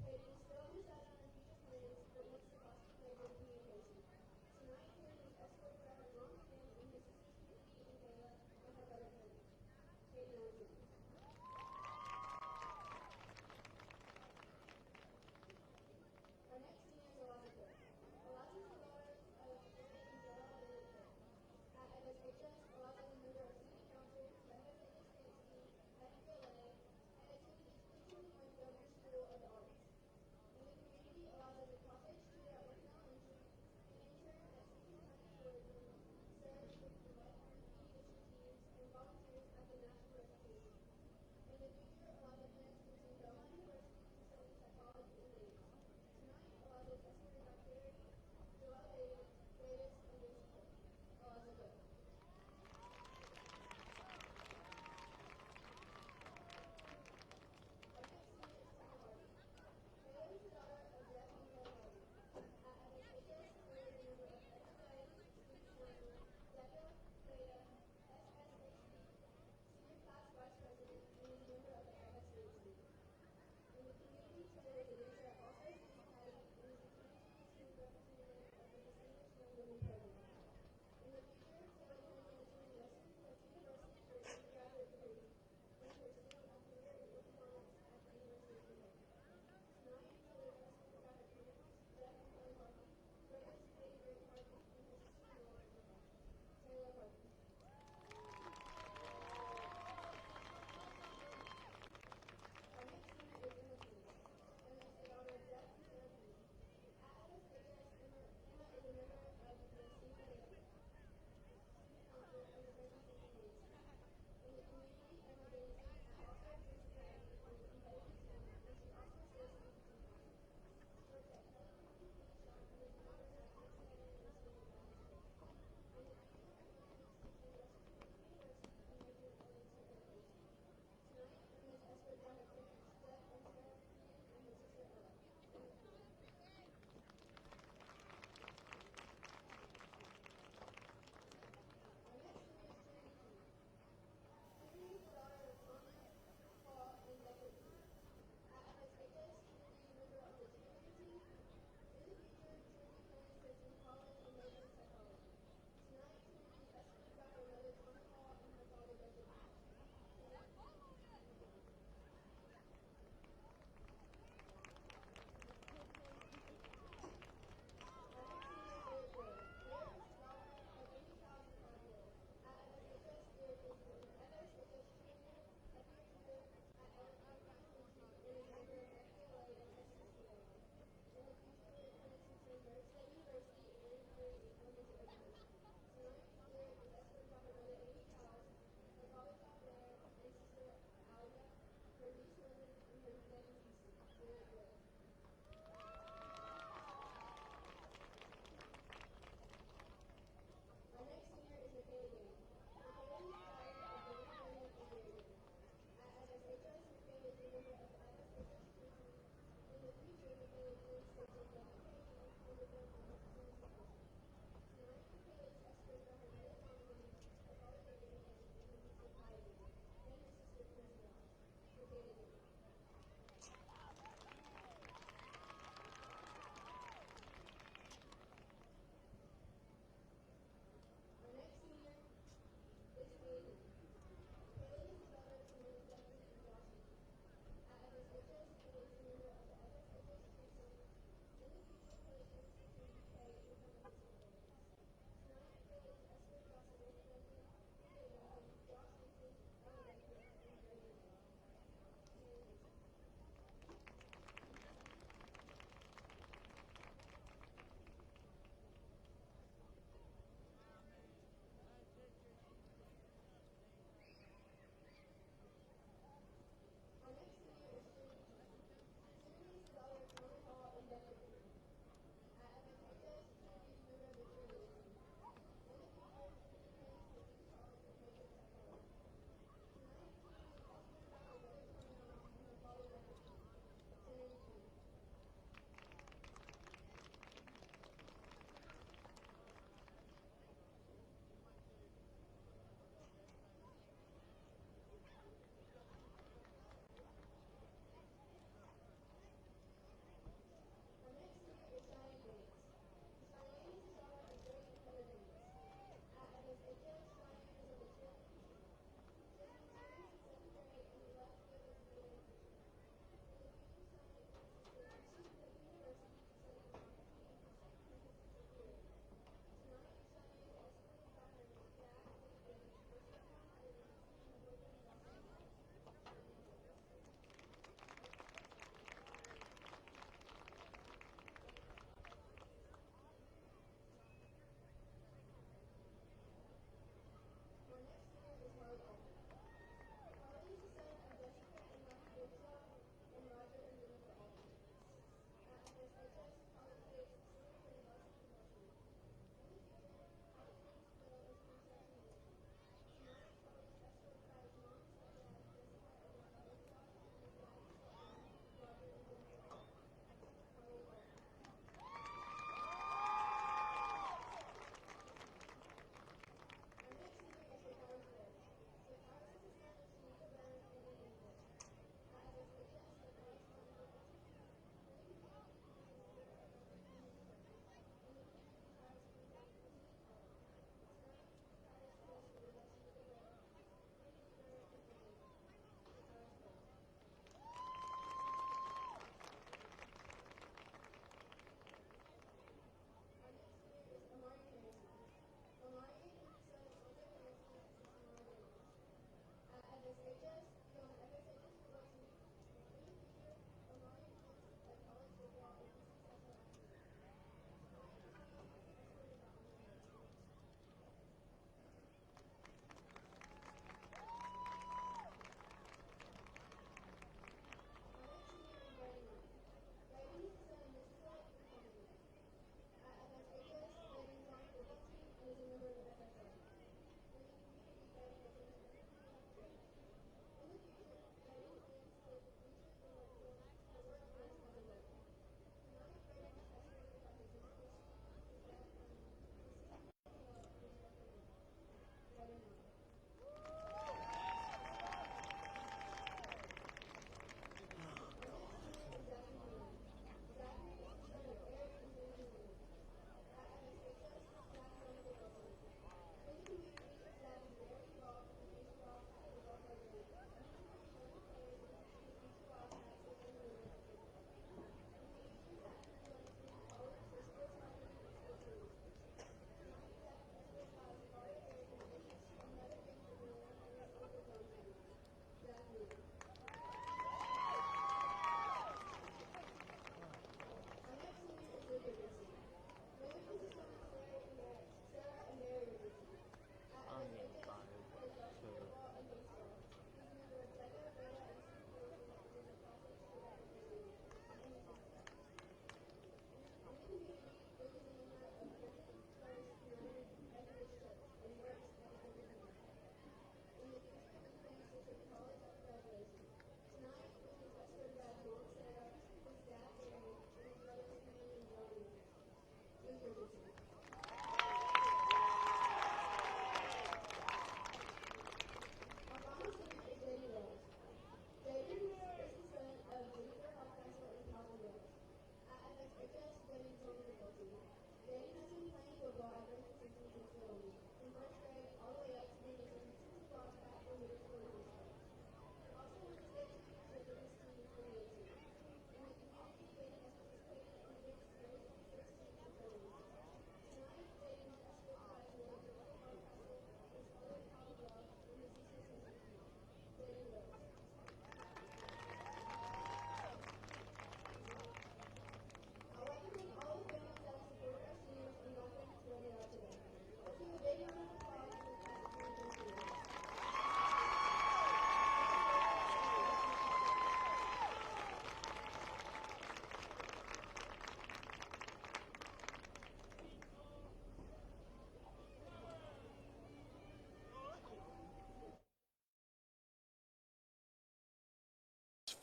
Trading still undecided on future plans, but wants to foster regular communication. Tonight, hear his escort driver Mom Kim and his assistant Pete and Kayla on her brother Cody. Katie on Jr. Our next senior is Eliza Cook. Eliza is the daughter of Eric and Joella Bennett Cook. At MSHS, Eliza is a member of Student Council, the head of fitness dance team, FULA, and attended Cleveland North Governor School of the Arts.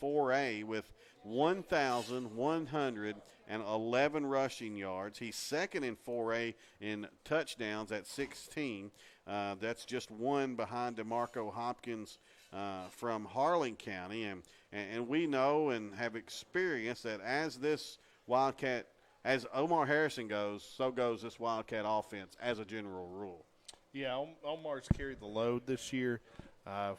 4A with 1,111 rushing yards. He's second in 4A in touchdowns at 16. That's just one behind DeMarco Hopkins from Harlan County. And we know and have experienced that as this Wildcat, as Omar Harrison goes, so goes this Wildcat offense as a general rule. Yeah, Omar's carried the load this year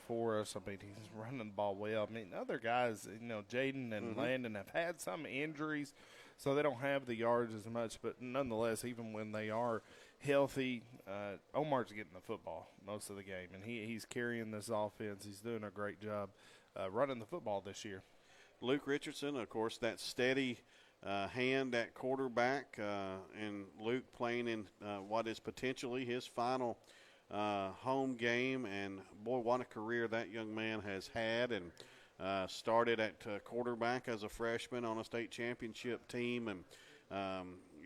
for us. I mean, he's running the ball well. I mean, other guys, Jaden and Landon have had some injuries, so they don't have the yards as much. But nonetheless, even when they are healthy, Omar's getting the football most of the game, and he's carrying this offense. He's doing a great job running the football this year. Luke Richardson, of course, that steady hand at quarterback, and Luke playing in what is potentially his final home game. And, boy, what a career that young man has had, and started at quarterback as a freshman on a state championship team. And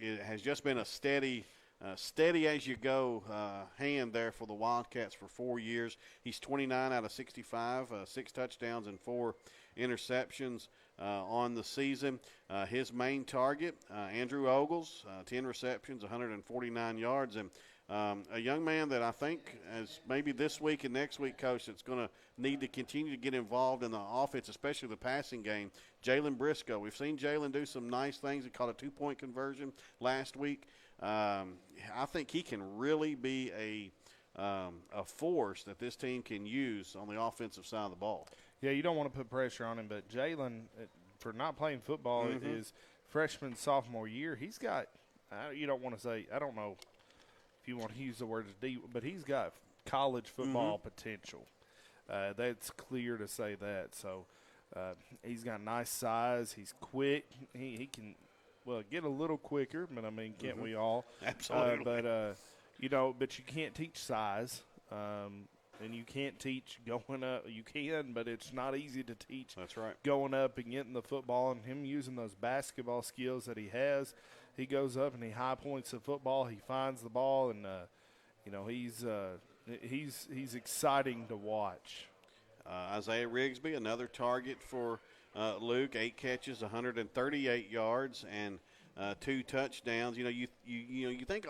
it has just been a steady as you go hand there for the Wildcats for 4 years. He's 29 out of 65, 6 touchdowns and 4 interceptions on the season. His main target, Andrew Ogles, 10 receptions, 149 yards. And a young man that I think, as maybe this week and next week, Coach, that's going to need to continue to get involved in the offense, especially the passing game, Jalen Briscoe. We've seen Jalen do some nice things. He caught a 2-point conversion last week. I think he can really be a force that this team can use on the offensive side of the ball. Yeah, you don't want to put pressure on him, but Jalen, for not playing football, his freshman, sophomore year, he's got, you don't want to say, I don't know if you want to use the word deep, but he's got college football potential. That's clear to say that. So he's got nice size. He's quick. He can, get a little quicker, but, I mean, can't we all? Absolutely. But you can't teach size. And you can't teach going up. You can, but it's not easy to teach. That's right. Going up and getting the football and him using those basketball skills that he has. He goes up and he high points the football. He finds the ball, and he's exciting to watch. Isaiah Rigsby, another target for Luke. 8 catches, 138 yards, and 2 touchdowns. You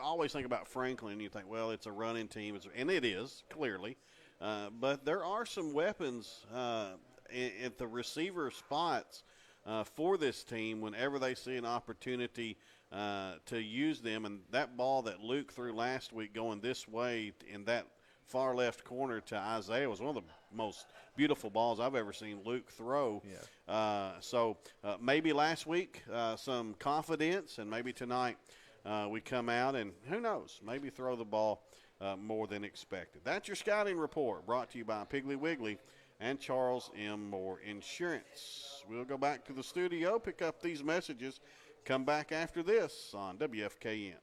always think about Franklin. You think, well, it's a running team, and it is clearly. But there are some weapons at the receiver spots for this team whenever they see an opportunity to use them. And that ball that Luke threw last week going this way in that far left corner to Isaiah was one of the most beautiful balls I've ever seen Luke throw. Yeah. So maybe last week some confidence, and maybe tonight we come out and who knows, maybe throw the ball more than expected. That's your scouting report brought to you by Piggly Wiggly and Charles M. Moore Insurance. We'll go back to the studio, pick up these messages, come back after this on WFKN.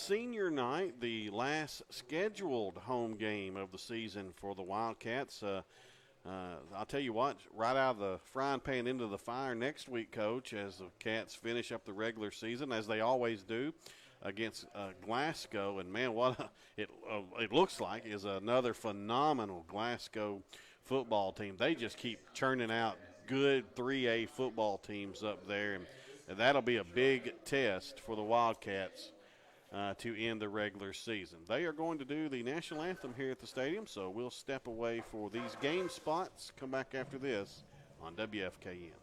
senior night, the last scheduled home game of the season for the Wildcats. I'll tell you what, right out of the frying pan into the fire next week, Coach, as the Cats finish up the regular season, as they always do, against Glasgow. And, man, what it looks like is another phenomenal Glasgow football team. They just keep churning out good 3A football teams up there, and that'll be a big test for the Wildcats to end the regular season. They are going to do the national anthem here at the stadium, so we'll step away for these game spots. Come back after this on WFKN.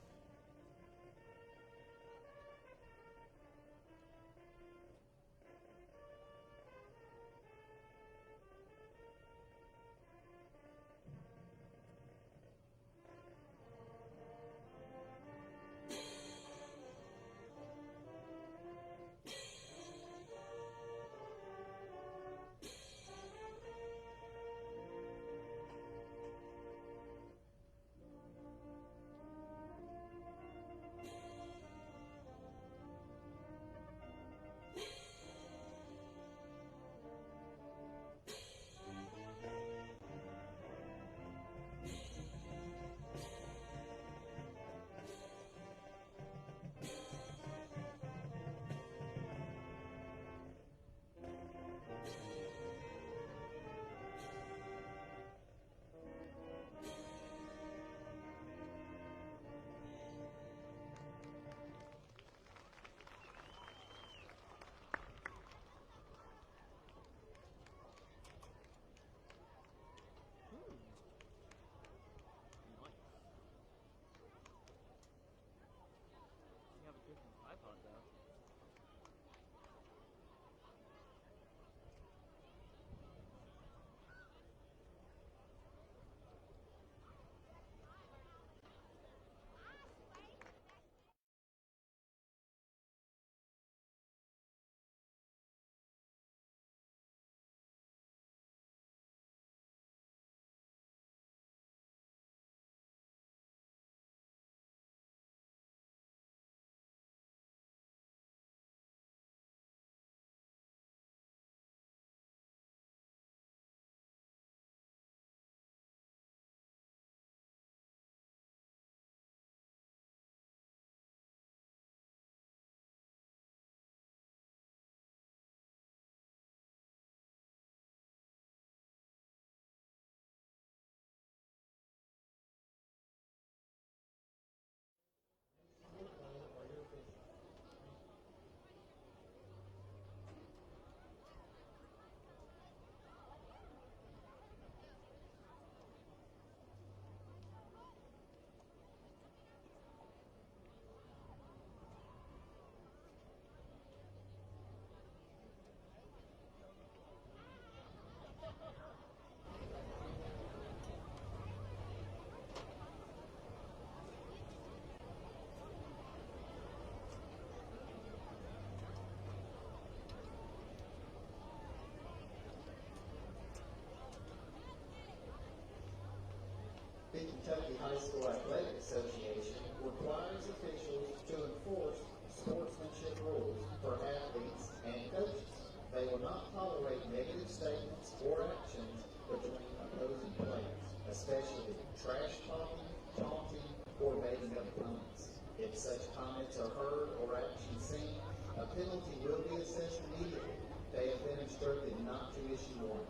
The Kentucky High School Athletic Association requires officials to enforce sportsmanship rules for athletes and coaches. They will not tolerate negative statements or actions between opposing players, especially trash talking, taunting, or baiting up opponents. If such comments are heard or actions seen, a penalty will be assessed immediately. They have been instructed not to issue one.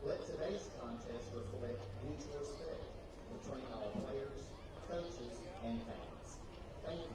Let today's contest reflect mutual respect between all players, coaches, and fans. Thank you.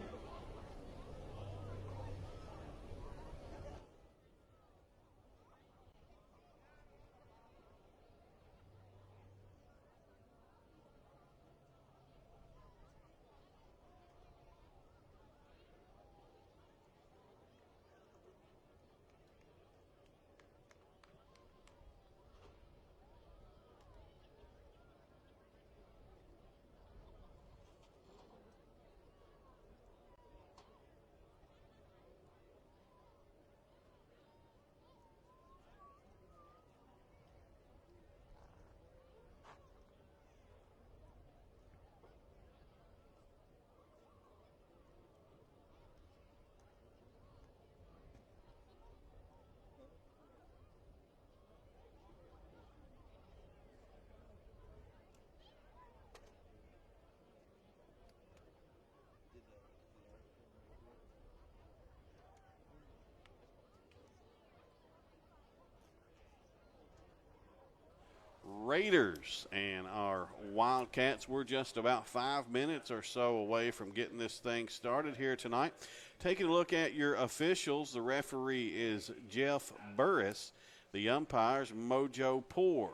Raiders and our Wildcats. We're just about 5 minutes or so away from getting this thing started here tonight. Taking a look at your officials, the referee is Jeff Burris. The umpires, Mojo Poor.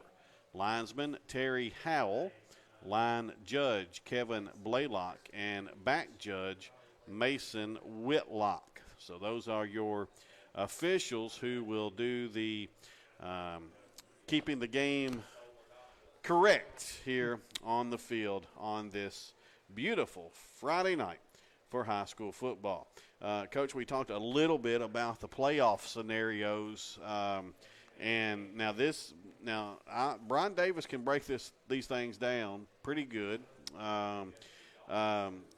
Linesman, Terry Howell. Line judge, Kevin Blaylock. And back judge, Mason Whitlock. So those are your officials who will do the keeping the game correct here on the field on this beautiful Friday night for high school football. Coach, we talked a little bit about the playoff scenarios, and Brian Davis can break these things down pretty good.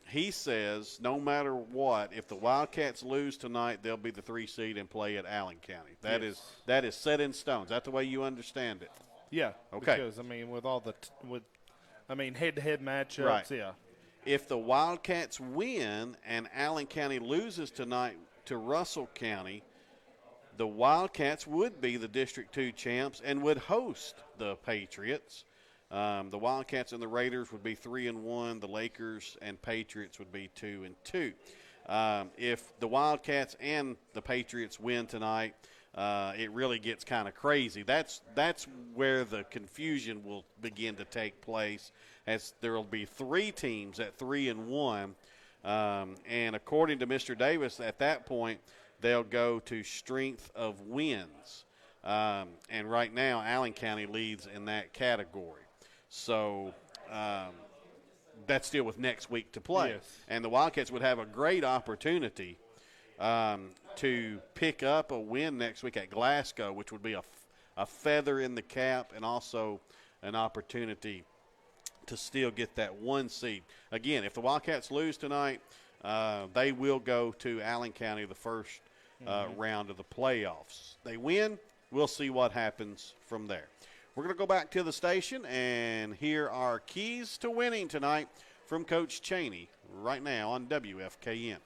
He says no matter what, if the Wildcats lose tonight, they'll be the 3 seed and play at Allen County. That is set in stone. Is that the way you understand it? Yeah. Okay. Because with all the head-to-head matchups, right. Yeah. If the Wildcats win and Allen County loses tonight to Russell County, the Wildcats would be the District 2 champs and would host the Patriots. The Wildcats and the Raiders would be 3-1. The Lakers and Patriots would be 2-2. If the Wildcats and the Patriots win tonight, it really gets kind of crazy. That's where the confusion will begin to take place, as there will be 3 teams at 3-1. And according to Mr. Davis, at that point, they'll go to strength of wins. And right now, Allen County leads in that category. So that's still with next week to play. Yes. And the Wildcats would have a great opportunity to pick up a win next week at Glasgow, which would be a feather in the cap and also an opportunity to still get that 1 seed. Again, if the Wildcats lose tonight, they will go to Allen County the first round of the playoffs. They win, we'll see what happens from there. We're going to go back to the station and hear our keys to winning tonight from Coach Cheney right now on WFKN.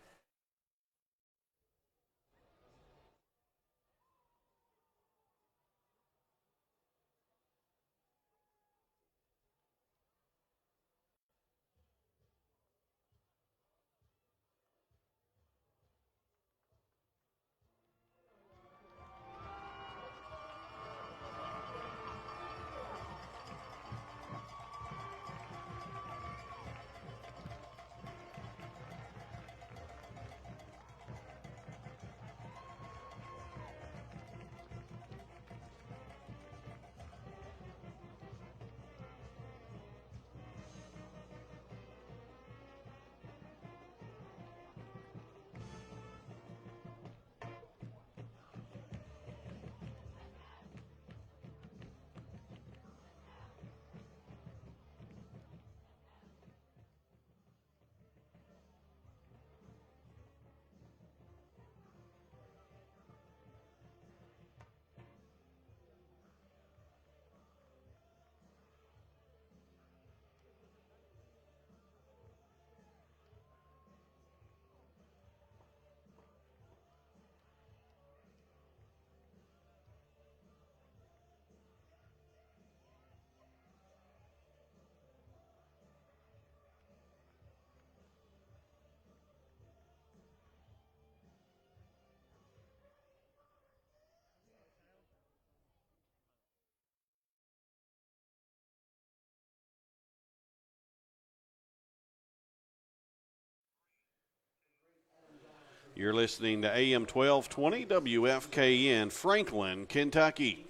You're listening to AM 1220 WFKN, Franklin, Kentucky.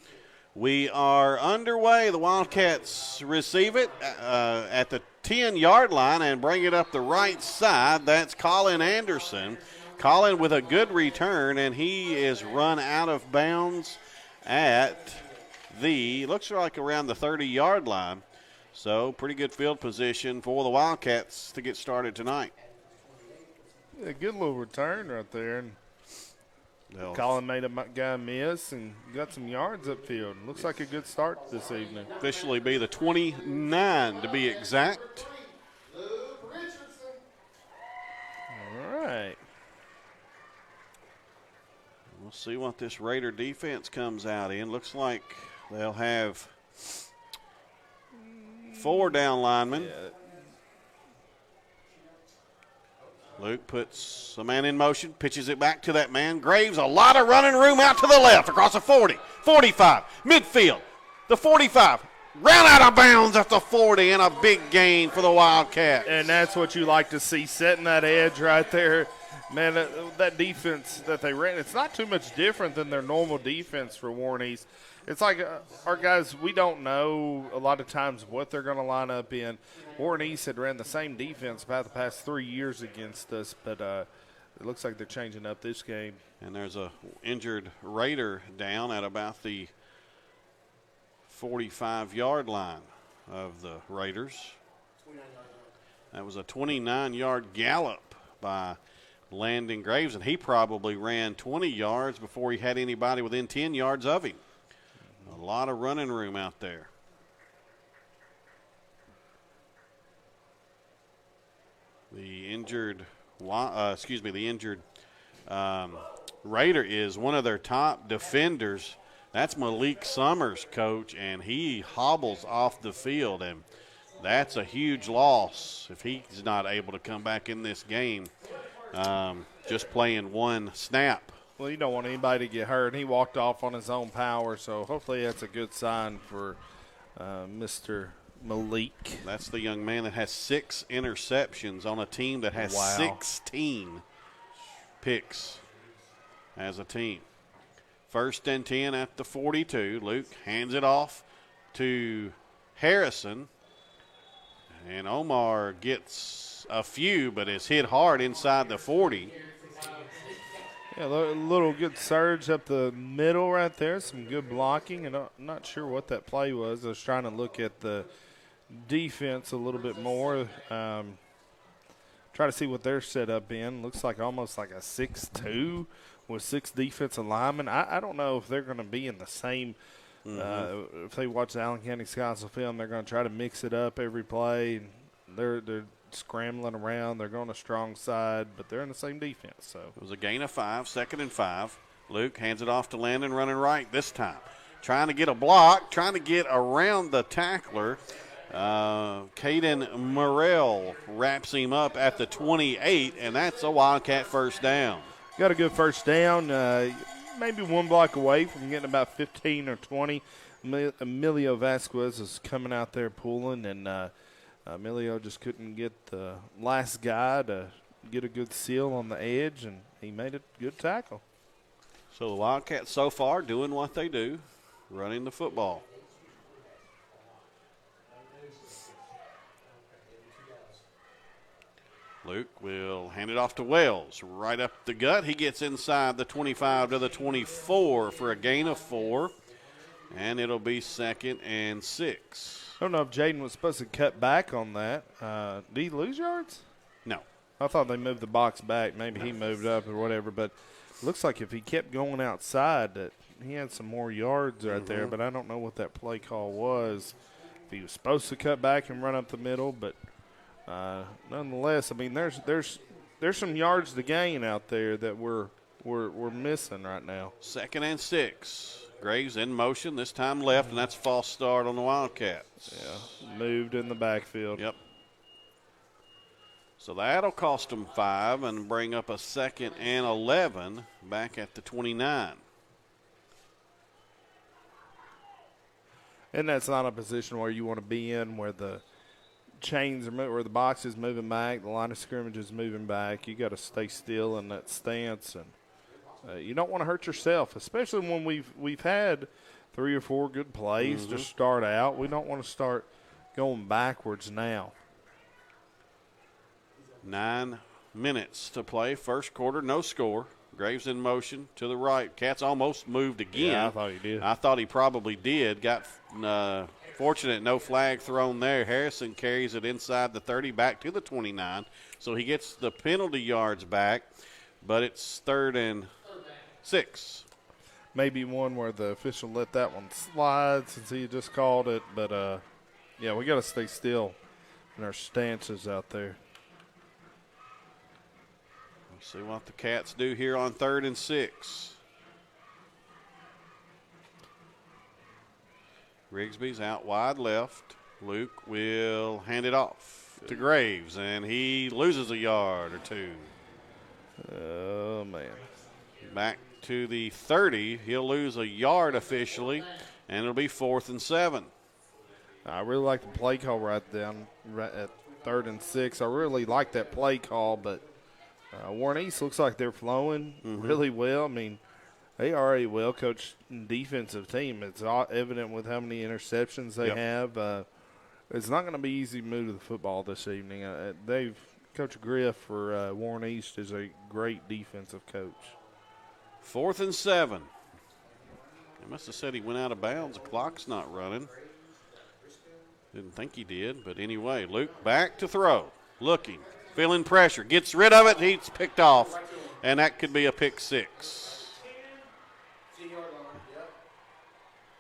We are underway. The Wildcats receive it at the 10-yard line and bring it up the right side. That's Colin Anderson. Colin with a good return, and he is run out of bounds at looks like around the 30-yard line. So pretty good field position for the Wildcats to get started tonight. A good little return right there. And Colin made a guy miss and got some yards upfield. Looks like a good start this evening. Officially be the 29 to be exact. All right. We'll see what this Raider defense comes out in. Looks like they'll have 4 down linemen. Luke puts a man in motion, pitches it back to that man. Graves, a lot of running room out to the left, across the 40, 45, midfield, the 45. Round out of bounds at the 40, and a big gain for the Wildcats. And that's what you like to see, setting that edge right there. Man, that defense that they ran, it's not too much different than their normal defense for Warren East. It's like our guys, we don't know a lot of times what they're going to line up in. Warren East had ran the same defense about the past 3 years against us, but it looks like they're changing up this game. And there's a injured Raider down at about the 45-yard line of the Raiders. That was a 29-yard gallop by Landon Graves, and he probably ran 20 yards before he had anybody within 10 yards of him. A lot of running room out there. The injured Raider is one of their top defenders. That's Malik Summers, coach, and he hobbles off the field, and that's a huge loss if he's not able to come back in this game, just playing one snap. Well, you don't want anybody to get hurt. He walked off on his own power, so hopefully that's a good sign for Mr. Malik. That's the young man that has 6 interceptions on a team that has 16 picks as a team. 1st and 10 at the 42. Luke hands it off to Harrison. And Omar gets a few, but is hit hard inside the 40. Yeah, a little good surge up the middle right there. Some good blocking, and I'm not sure what that play was. I was trying to look at the defense a little bit more. Try to see what they're set up in. Looks like almost like a 6-2 with 6 defensive linemen. I don't know if they're going to be in the same if they watch the Allen County Scouts film, they're going to try to mix it up every play. They're scrambling around. They're going a strong side, but they're in the same defense. So it was a gain of 5, 2nd and 5. Luke hands it off to Landon, running right this time. Trying to get a block, trying to get around the tackler. Caden Morrell wraps him up at the 28, and that's a Wildcat first down. Got a good first down. Maybe one block away from getting about 15 or 20. Emilio Vasquez is coming out there pulling, and Emilio just couldn't get the last guy to get a good seal on the edge, and he made a good tackle. So the Wildcats so far doing what they do, running the football. Luke will hand it off to Wells. Right up the gut. He gets inside the 25 to the 24 for a gain of 4. And it'll be 2nd and 6. I don't know if Jaden was supposed to cut back on that. Did he lose yards? No. I thought they moved the box back. Maybe he moved up or whatever. But it looks like if he kept going outside, that he had some more yards right there. But I don't know what that play call was. If he was supposed to cut back and run up the middle, but nonetheless, I mean, there's some yards to gain out there that we're missing right now. 2nd and 6. Graves in motion, this time left, and that's a false start on the Wildcats. Yeah, moved in the backfield. Yep. So that'll cost them 5 and bring up a 2nd and 11 back at the 29. And that's not a position where you want to be in, where the chains are where the box is moving back, the line of scrimmage is moving back. You got to stay still in that stance, and you don't want to hurt yourself, especially when we've had 3 or 4 good plays to start out. We don't want to start going backwards now. 9 minutes to play, first quarter, no score. Graves in motion to the right. Cats almost moved again. Yeah, I thought he did. I thought he probably did. Got fortunate, no flag thrown there. Harrison carries it inside the 30 back to the 29. So he gets the penalty yards back, but it's 3rd and 6. Maybe one where the official let that one slide since he just called it. But, yeah, we got to stay still in our stances out there. Let's see what the Cats do here on 3rd and 6. Rigsby's out wide left. Luke will hand it off to Graves, and he loses a yard or two. Oh, man. Back to the 30. He'll lose a yard officially, and it'll be 4th and 7. I really like the play call right at 3rd and 6. I really like that play call, but Warren East looks like they're flowing really well. I mean, they are a well-coached defensive team. It's evident with how many interceptions they have. It's not going to be easy to move to the football this evening. Coach Griff for Warren East is a great defensive coach. 4th and 7. They must have said he went out of bounds. The clock's not running. Didn't think he did, but anyway, Luke back to throw. Looking, feeling pressure, gets rid of it, he's picked off, and that could be a pick 6.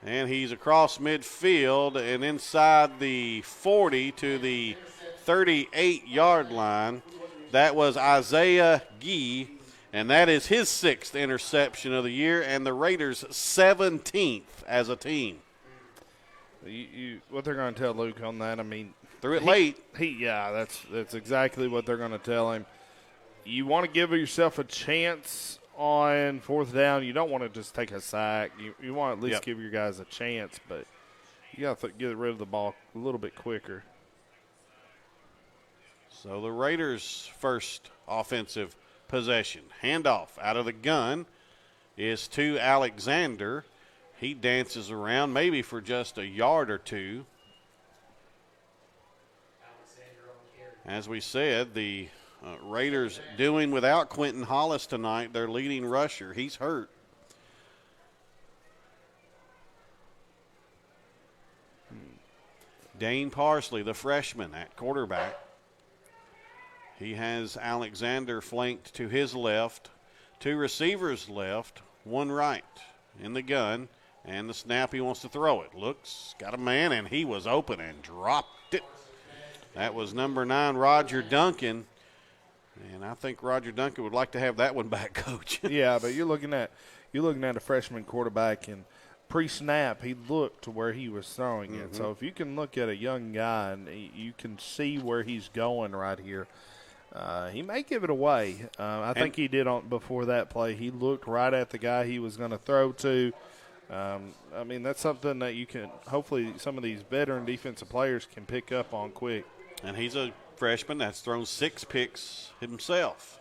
And he's across midfield and inside the 40 to the 38-yard line. That was Isaiah Gee, and that is his 6th interception of the year and the Raiders' 17th as a team. What they're going to tell Luke on that, I mean, threw it late. That's exactly what they're going to tell him. You want to give yourself a chance on 4th down. You don't want to just take a sack. You want to at least give your guys a chance, but you got to get rid of the ball a little bit quicker. So the Raiders' first offensive possession. Handoff out of the gun is to Alexander. He dances around maybe for just a yard or two. As we said, the Raiders doing without Quentin Hollis tonight, their leading rusher. He's hurt. Dane Parsley, the freshman at quarterback. He has Alexander flanked to his left, 2 receivers left, 1 right in the gun, and the snap he wants to throw it. Looks, got a man, and he was open and dropped it. That was number 9, Roger Duncan, and I think Roger Duncan would like to have that one back, Coach. Yeah, but you're looking at a freshman quarterback, and pre-snap he looked to where he was throwing it. So if you can look at a young guy and you can see where he's going right here, he may give it away. I think he did before that play. He looked right at the guy he was going to throw to. I mean, that's something that you can hopefully some of these veteran defensive players can pick up on quick. And he's a freshman that's thrown 6 picks himself.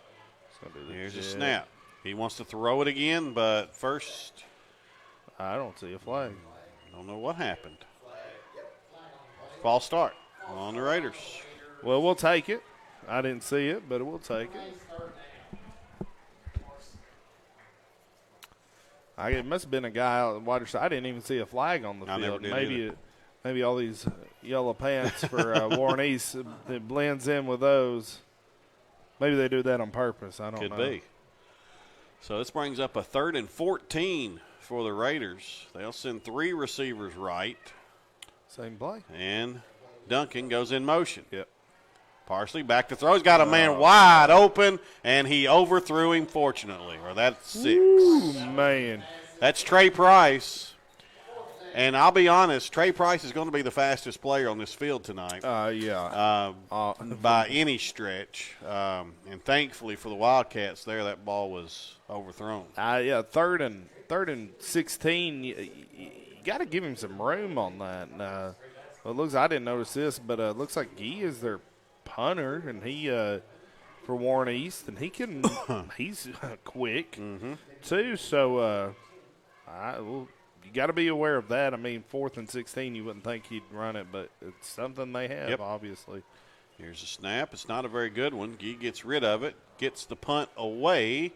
Here's a snap. He wants to throw it again, but first, I don't see a flag. Don't know what happened. False start on the Raiders. Well, we'll take it. I didn't see it, but we'll take it. It must have been a guy out on the wider side. I didn't even see a flag on the field. Never did Maybe all these yellow pants for Warren East, it blends in with those. Maybe they do that on purpose. I don't know. Could be. So this brings up a 3rd and 14 for the Raiders. They'll send 3 receivers right. Same play. And Duncan goes in motion. Yep. Parsley back to throw. He's got a man wide open, and he overthrew him, fortunately. Or that's 6. Ooh, man. That's Trey Price. And I'll be honest, Trey Price is going to be the fastest player on this field tonight. By any stretch. And thankfully for the Wildcats there, that ball was overthrown. 3rd and 16. You got to give him some room on that. I didn't notice this, but it looks like Gee is their punter, and he for Warren East, and he's quick too. So you got to be aware of that. I mean, 4th and 16, you wouldn't think he'd run it, but it's something they have, obviously. Here's a snap. It's not a very good one. Gee gets rid of it, gets the punt away.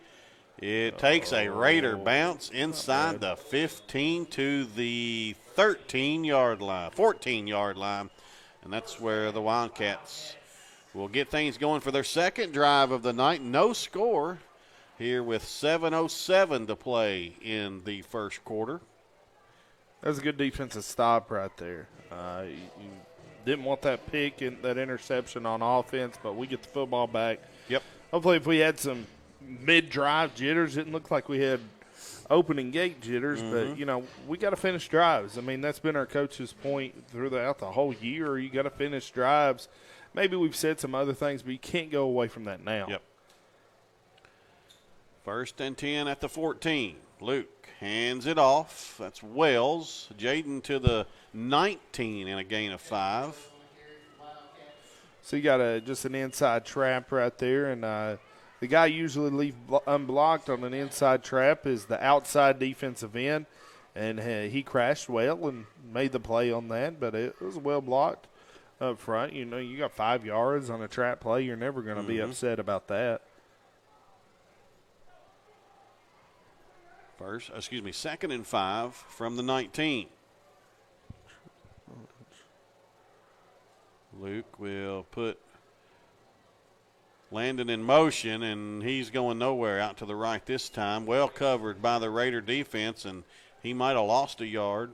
It takes a Raider bounce inside the 15 to the 13-yard line, 14-yard line, and that's where the Wildcats will get things going for their second drive of the night. No score here with 7:07 to play in the first quarter. That's a good defensive stop right there. You didn't want that pick and that interception on offense, but we get the football back. Yep. Hopefully if we had some mid-drive jitters, it didn't look like we had opening gate jitters, but, we got to finish drives. I mean, that's been our coach's point throughout the whole year. You got to finish drives. Maybe we've said some other things, but you can't go away from that now. Yep. 1st and 10 at the 14. Luke hands it off. That's Wells. Jaden to the 19 and a gain of 5. So you got just an inside trap right there, and the guy usually leave unblocked on an inside trap is the outside defensive end, and he crashed well and made the play on that, but it was well blocked up front. You got 5 yards on a trap play. You're never going to be upset about that. 2nd and 5 from the 19. Luke will put Landon in motion, and he's going nowhere out to the right this time. Well covered by the Raider defense, and he might have lost a yard.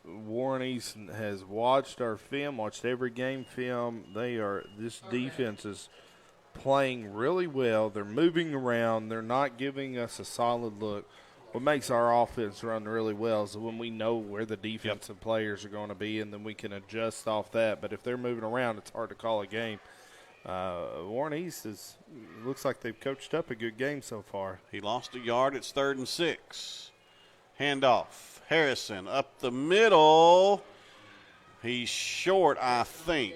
Warren Easton has watched our film, watched every game film. This defense is playing really well. They're moving around. They're not giving us a solid look. What makes our offense run really well is when we know where the defensive players are going to be, and then we can adjust off that. But if they're moving around, it's hard to call a game. Warren East looks like they've coached up a good game so far. He lost a yard. It's 3rd and 6. Handoff. Harrison up the middle. He's short, I think.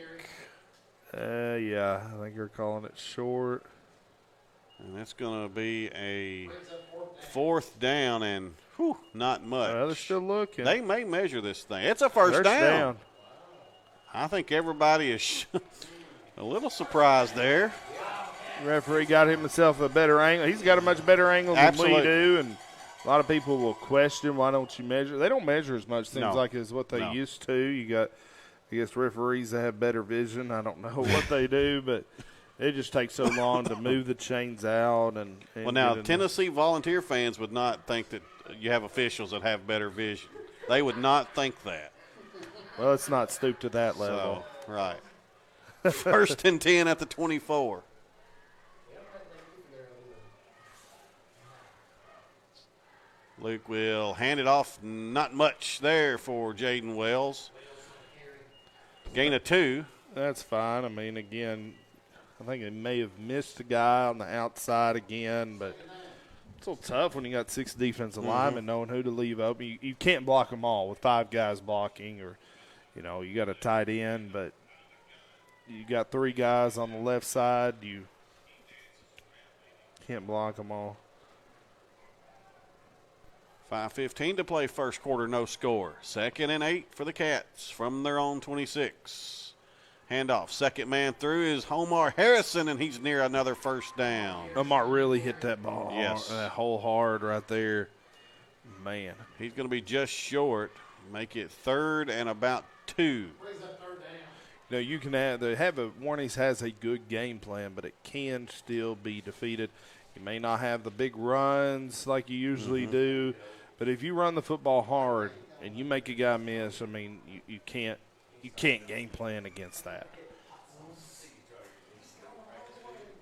Yeah, I think you're calling it short. And that's going to be a 4th down and not much. They're still looking. They may measure this thing. It's a first down. I think everybody is a little surprised there. Referee got himself a better angle. He's got a much better angle than we do, and a lot of people will question, why don't you measure? They don't measure as much, seems like, as what they used to. You got, I guess, referees that have better vision. I don't know what they do, but it just takes so long to move the chains out. And well, now, Tennessee Volunteer fans would not think that you have officials that have better vision. They would not think that. Well, let's not stoop to that level. So, right. 1st and 10 at the 24. Luke will hand it off. Not much there for Jaden Wells. Gain of 2. That's fine. I mean, again, I think it may have missed a guy on the outside again, but it's a little tough when you got 6 defensive linemen knowing who to leave open. You can't block them all with 5 guys blocking, or, you got a tight end, but you got 3 guys on the left side. You can't block them all. 5:15 to play first quarter, no score. 2nd and 8 for the Cats from their own 26. Handoff. Second man through is Omar Harrison, and he's near another first down. Omar really hit that ball. Yes. That hole hard right there. Man. He's going to be just short. Make it 3rd and about 2. You can Warnies has a good game plan, but it can still be defeated. You may not have the big runs like you usually do, but if you run the football hard and you make a guy miss, I mean, you can't game plan against that.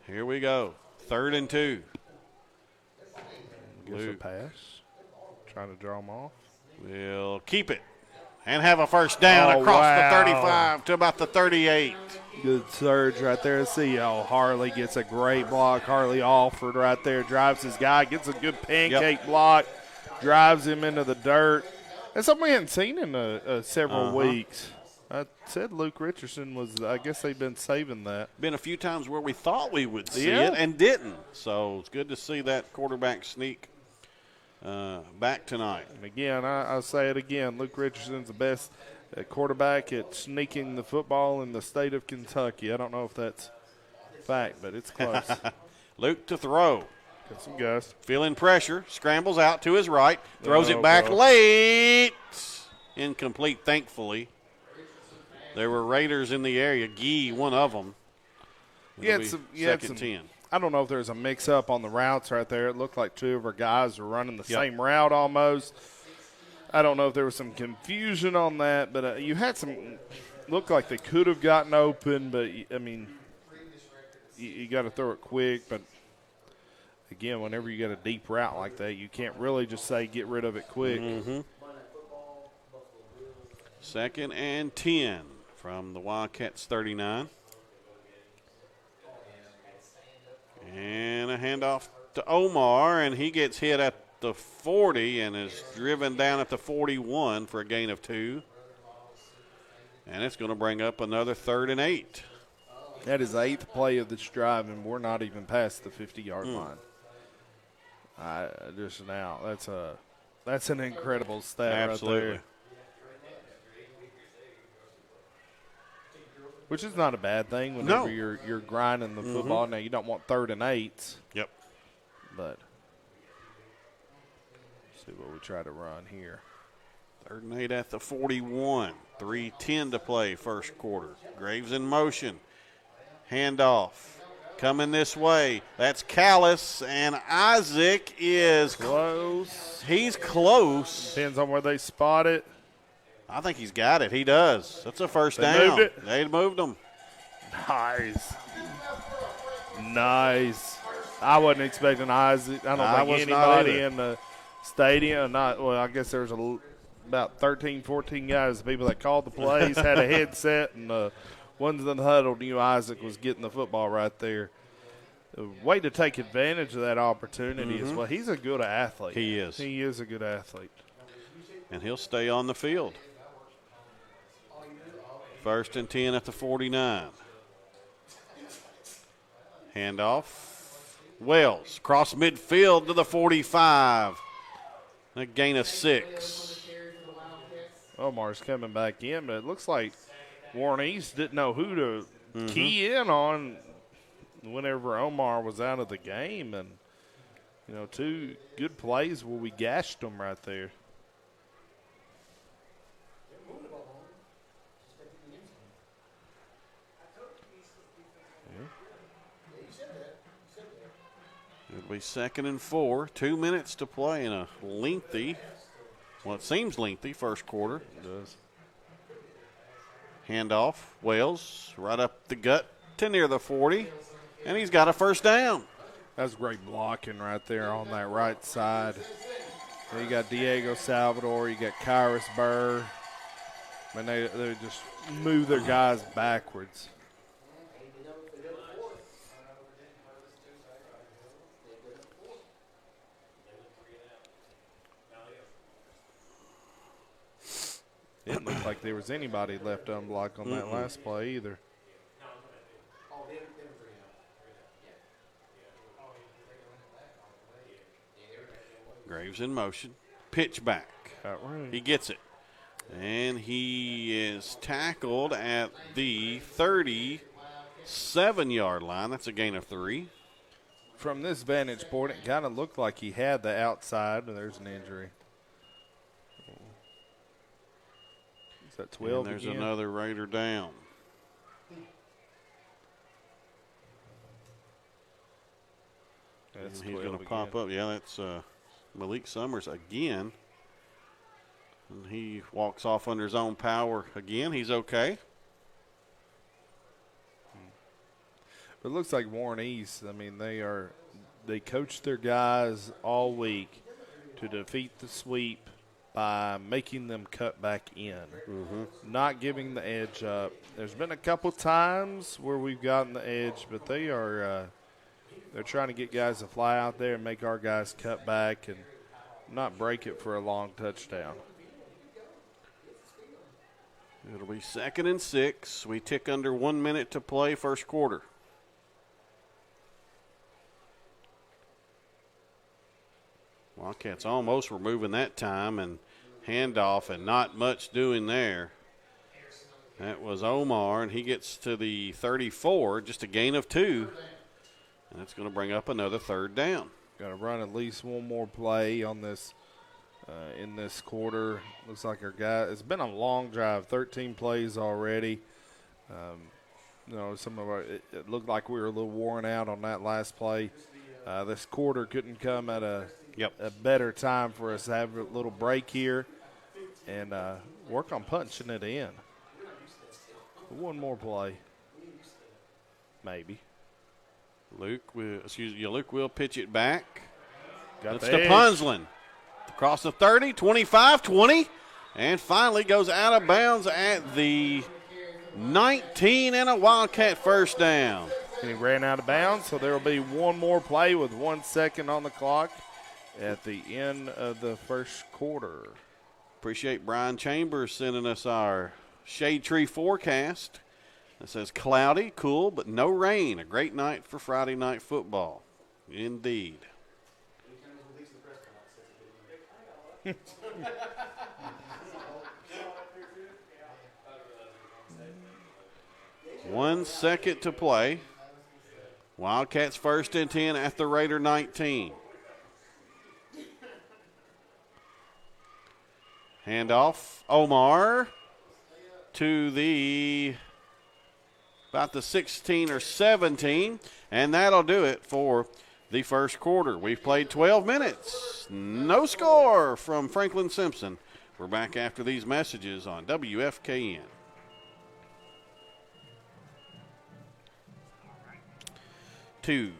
Here we go. 3rd and 2. Gives a pass. Trying to draw him off. We'll keep it and have a first down across the 35 to about the 38. Good surge right there. See how Harley gets a great block. Harley Alford right there drives his guy, gets a good pancake block, drives him into the dirt. That's something we hadn't seen in several weeks. I said Luke Richardson was, I guess they've been saving that. Been a few times where we thought we would see it and didn't. So it's good to see that quarterback sneak back tonight. And again, I'll say it again, Luke Richardson's the best quarterback at sneaking the football in the state of Kentucky. I don't know if that's fact, but it's close. Luke to throw. Got some guys. Feeling pressure. Scrambles out to his right. Throws it back late. Incomplete, thankfully. There were Raiders in the area. Gee, one of them. You had some 10. I don't know if there's a mix-up on the routes right there. It looked like 2 of our guys were running the same route almost. I don't know if there was some confusion on that, but you had some – looked like they could have gotten open, but, I mean, you got to throw it quick. But again, whenever you get a deep route like that, you can't really just say get rid of it quick. Mm-hmm. 2nd and 10 from the Wildcats 39. And a handoff to Omar, and he gets hit at the 40 and is driven down at the 41 for a gain of 2. And it's going to bring up another 3rd and 8. That is the 8th play of this drive, and we're not even past the 50-yard line. Just now, that's an incredible stat. Absolutely. Right there. Which is not a bad thing whenever you're grinding the football. Now, you don't want 3rd and 8s. Yep. But let's see what we try to run here. 3rd and 8 at the 41. 3:10 to play first quarter. Graves in motion. Handoff. Coming this way. That's Callis, and Isaac is Close. He's close. Depends on where they spot it. I think he's got it. He does. That's a first They down. moved it. They moved him. Nice. I wasn't expecting Isaac. I don't was think not anybody either. in the stadium. I guess there was about 13, 14 guys, the people that called the plays, had a headset, and the ones in the huddle knew Isaac was getting the football right there. The way to take advantage of that opportunity as well. He's a good athlete. He is. He is a good athlete. And he'll stay on the field. 1st and 10 at the 49. Handoff. Wells cross midfield to the 45. A gain of 6. Omar's coming back in, but it looks like Warren East didn't know who to key in on whenever Omar was out of the game. And, 2 good plays where we gashed them right there. It'll be 2nd and 4. 2 minutes to play in a lengthy, it seems lengthy, first quarter. It does. Handoff. Wells right up the gut to near the 40. And he's got a first down. That's great blocking right there on that right side. You got Diego Salvador. You got Kyrus Burr. I mean, they just move their guys backwards. It looked like there was anybody left unblocked on that last play either. Graves in motion. Pitch back. Outright. He gets it. And he is tackled at the 37-yard line. That's a gain of 3. From this vantage point, it kind of looked like he had the outside, but there's an injury. Is that 12 And there's again? another Raider down. That's And he's 12 going to pop again. up. Yeah, that's Malik Summers again. And he walks off under his own power again. He's okay. But it looks like Warren East, I mean, they coach their guys all week to defeat the sweep by making them cut back in, not giving the edge up. There's been a couple times where we've gotten the edge, but they're trying to get guys to fly out there and make our guys cut back and not break it for a long touchdown. It'll be 2nd and 6. We tick under 1 minute to play first quarter. Wildcats almost were moving that time, and handoff and not much doing there. That was Omar, and he gets to the 34, just a gain of 2. And that's going to bring up another 3rd down. Got to run at least one more play on this in this quarter. Looks like our guy. It's been a long drive, 13 plays already. Some of it looked like we were a little worn out on that last play. This quarter couldn't come at a better time for us to have a little break here and work on punching it in. One more play, maybe. Luke will pitch it back. Got That's the to edge. Punslin. Across the 30, 25, 20, and finally goes out of bounds at the 19 and a Wildcat first down. And he ran out of bounds, so there will be one more play with 1 second on the clock at the end of the first quarter. Appreciate Brian Chambers sending us our shade tree forecast. It says cloudy, cool, but no rain. A great night for Friday night football. Indeed. One second to play. Wildcats first and 10 at the Raider 19. Handoff, Omar to about the 16 or 17, and that'll do it for the first quarter. We've played 12 minutes. No score from Franklin Simpson. We're back after these messages on WFKN. Two.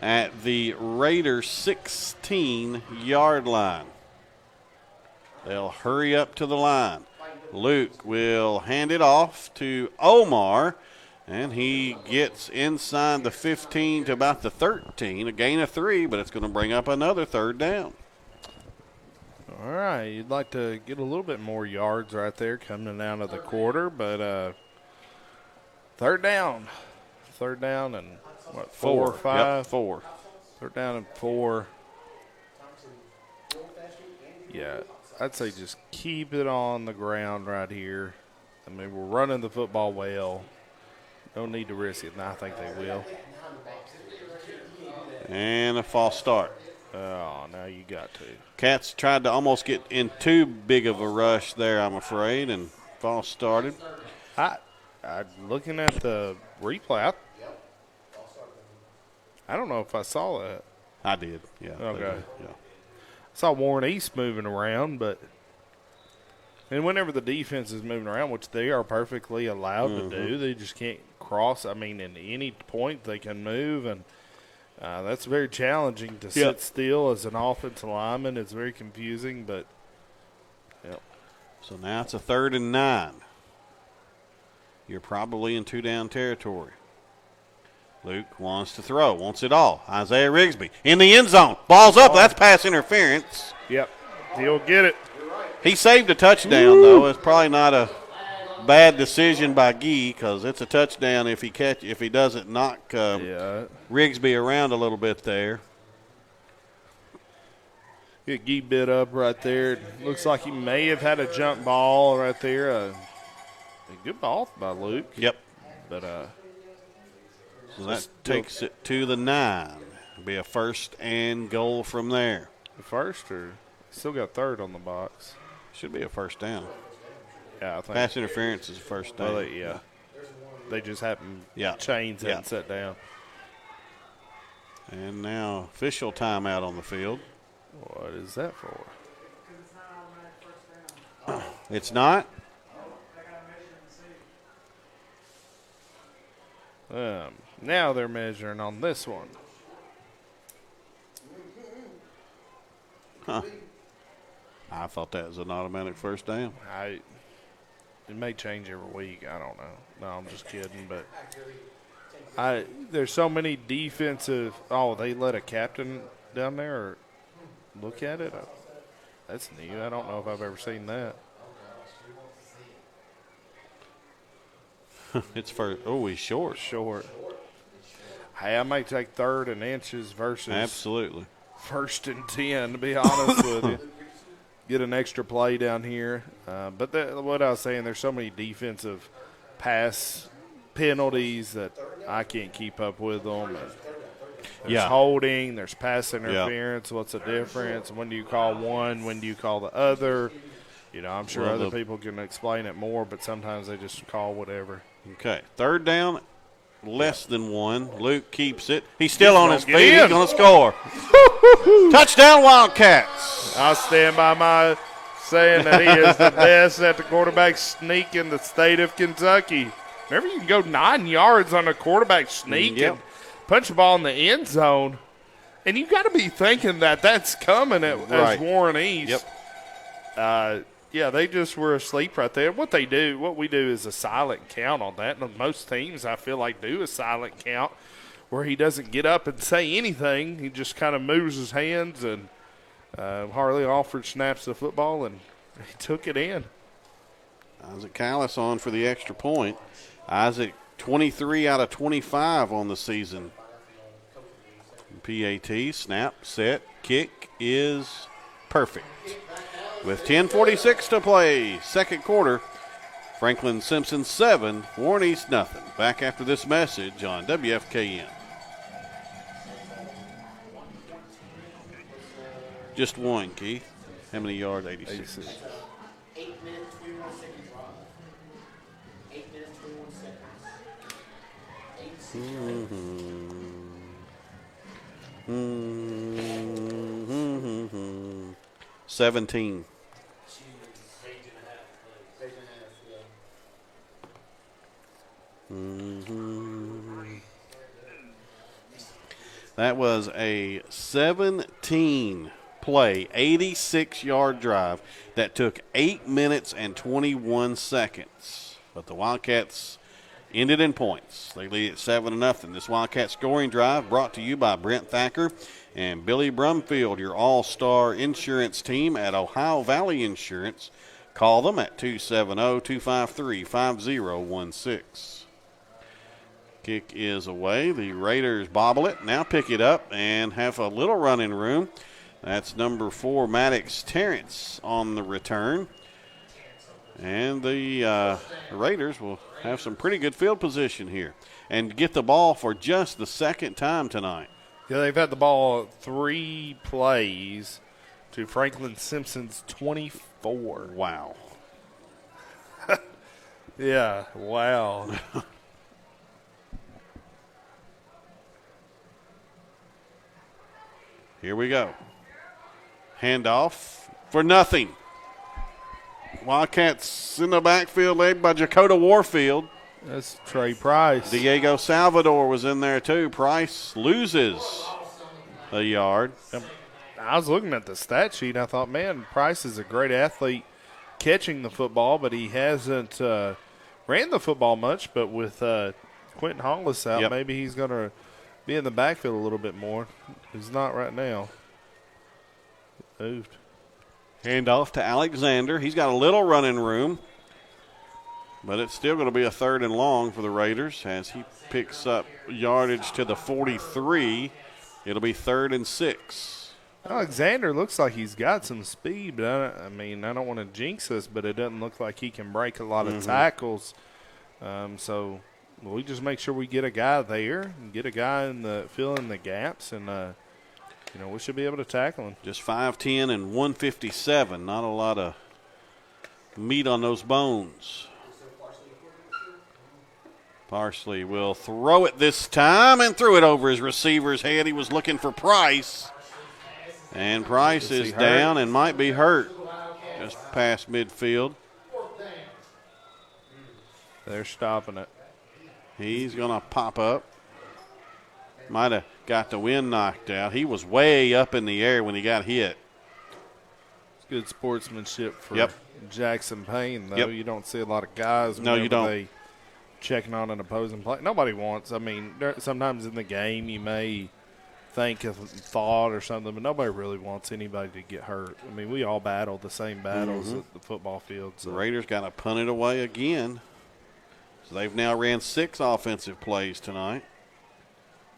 At the Raiders 16-yard line. They'll hurry up to the line. Luke will hand it off to Omar, and he gets inside the 15 to about the 13, a gain of 3, but it's going to bring up another third down. All right, you'd like to get a little bit more yards right there coming down to the quarter, but third down. Third down and what, 4 or 5? Yep, 4. Third down and 4. Yeah, I'd say just keep it on the ground right here. I mean, we're running the football well. No need to risk it, and I think they will. And a false start. Oh, now you got to. Cats tried to almost get in too big of a rush there, I'm afraid, and false started. I looking at the replay, I don't know if I saw that. I did, yeah. Okay. Yeah. I saw Warren East moving around, and whenever the defense is moving around, which they are perfectly allowed to do, they just can't cross. I mean, in any point they can move, and that's very challenging to sit still as an offensive lineman. It's very confusing, but So now it's a 3rd and 9. You're probably in 2-down territory. Luke wants to throw, wants it all. Isaiah Rigsby in the end zone. Ball's up. That's pass interference. Yep, he'll get it. He saved a touchdown, though. It's probably not a bad decision by Gee because it's a touchdown if he doesn't knock Rigsby around a little bit there. Get Gee bit up right there. Looks like he may have had a jump ball right there. A good ball by Luke. Yep. But so that takes it to the 9. It'll be a 1st and goal from there. The first, or still got 3rd on the box? Should be a 1st down. Yeah, I think. Pass interference is a 1st down. Well, they just happened. Yeah. Chains hadn't set down. And now official timeout on the field. What is that for? It's not? Now they're measuring on this one. Huh. I thought that was an automatic first down. It may change every week. I don't know. No, I'm just kidding. But there's so many defensive. Oh, they let a captain down there or look at it. That's new. I don't know if I've ever seen that. It's for he's short. Short. Hey, I may take 3rd and inches versus Absolutely. 1st and 10. To be honest with you, get an extra play down here. But what I was saying, there's so many defensive pass penalties that I can't keep up with them. There's holding, there's pass interference. What's the difference? When do you call one? When do you call the other? You know, I'm sure other people can explain it more, but sometimes they just call whatever. Okay, 3rd down, less than 1. Luke keeps it. He's still on his feet. He's going to score. Touchdown, Wildcats. I stand by my saying that he is the best at the quarterback sneak in the state of Kentucky. Remember, you can go 9 yards on a quarterback sneak and punch the ball in the end zone. And you got to be thinking that that's coming as Warren East. Yep. Yeah, they just were asleep right there. What we do is a silent count on that. And most teams, I feel like, do a silent count where he doesn't get up and say anything. He just kind of moves his hands, and Harley Alford snaps the football, and he took it in. Isaac Callis on for the extra point. Isaac, 23 out of 25 on the season. PAT, snap, set, kick is perfect. With 10:46 to play, second quarter, Franklin Simpson 7, Warren East nothing. Back after this message on WFKN. Just one, Keith. How many yards? 86. 8 minutes, 21 seconds, Rob. 8 minutes, 21 seconds. 17. That was a 17-play, 86-yard drive that took 8 minutes and 21 seconds. But the Wildcats ended in points. They lead at 7-0. This Wildcat scoring drive brought to you by Brent Thacker and Billy Brumfield, your all-star insurance team at Ohio Valley Insurance. Call them at 270-253-5016. Kick is away. The Raiders bobble it. Now pick it up and have a little running room. That's number 4, Maddox Terrence on the return. And the Raiders will have some pretty good field position here and get the ball for just the second time tonight. Yeah, they've had the ball 3 plays to Franklin Simpson's 24. Wow. Yeah, wow. Here we go. Handoff for nothing. Wildcats in the backfield led by Jakota Warfield. That's Trey Price. Diego Salvador was in there too. Price loses a yard. I was looking at the stat sheet. I thought, man, Price is a great athlete catching the football, but he hasn't ran the football much. But with Quentin Hollis out, maybe he's going to be in the backfield a little bit more. He's not right now. Moved. Handoff to Alexander. He's got a little running room, but it's still going to be a 3rd and long for the Raiders as he picks up yardage to the 43. It'll be 3rd and 6. Alexander looks like he's got some speed, but I don't want to jinx us, but it doesn't look like he can break a lot of tackles. So we just make sure we get a guy there and get a guy filling the gaps, and we should be able to tackle him. Just 5'10" and 157. Not a lot of meat on those bones. Parsley will throw it this time and threw it over his receiver's head. He was looking for Price. And Price is down and might be hurt just past midfield. They're stopping it. He's going to pop up. Might have got the wind knocked out. He was way up in the air when he got hit. It's good sportsmanship for Yep. Jackson Payne, though. Yep. You don't see a lot of guys No, you whenever don't. they checking on an opposing play. Nobody wants. I mean, sometimes in the game you may think of thought or something, but nobody really wants anybody to get hurt. I mean, we all battle the same battles at the football field. The So. Raiders got to punt it away again. So they've now ran 6 offensive plays tonight.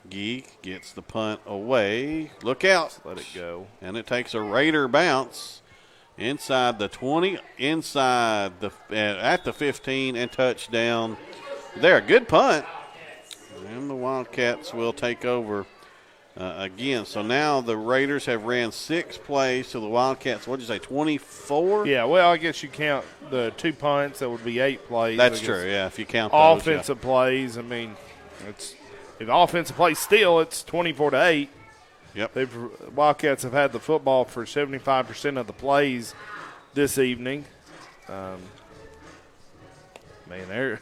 Gee gets the punt away. Look out. Let it go. And it takes a Raider bounce inside the 20, inside the at the 15, and touchdown. There, good punt. And the Wildcats will take over again. So now the Raiders have ran 6 plays to the Wildcats. What did you say, 24? Yeah, well, I guess you count the 2 punts. That would be 8 plays. That's I guess. true, yeah, if you count those. Offensive plays. I mean, it's if offensive plays still, it's 24-8. Yeah. Yep. Wildcats have had the football for 75% of the plays this evening. Man, they're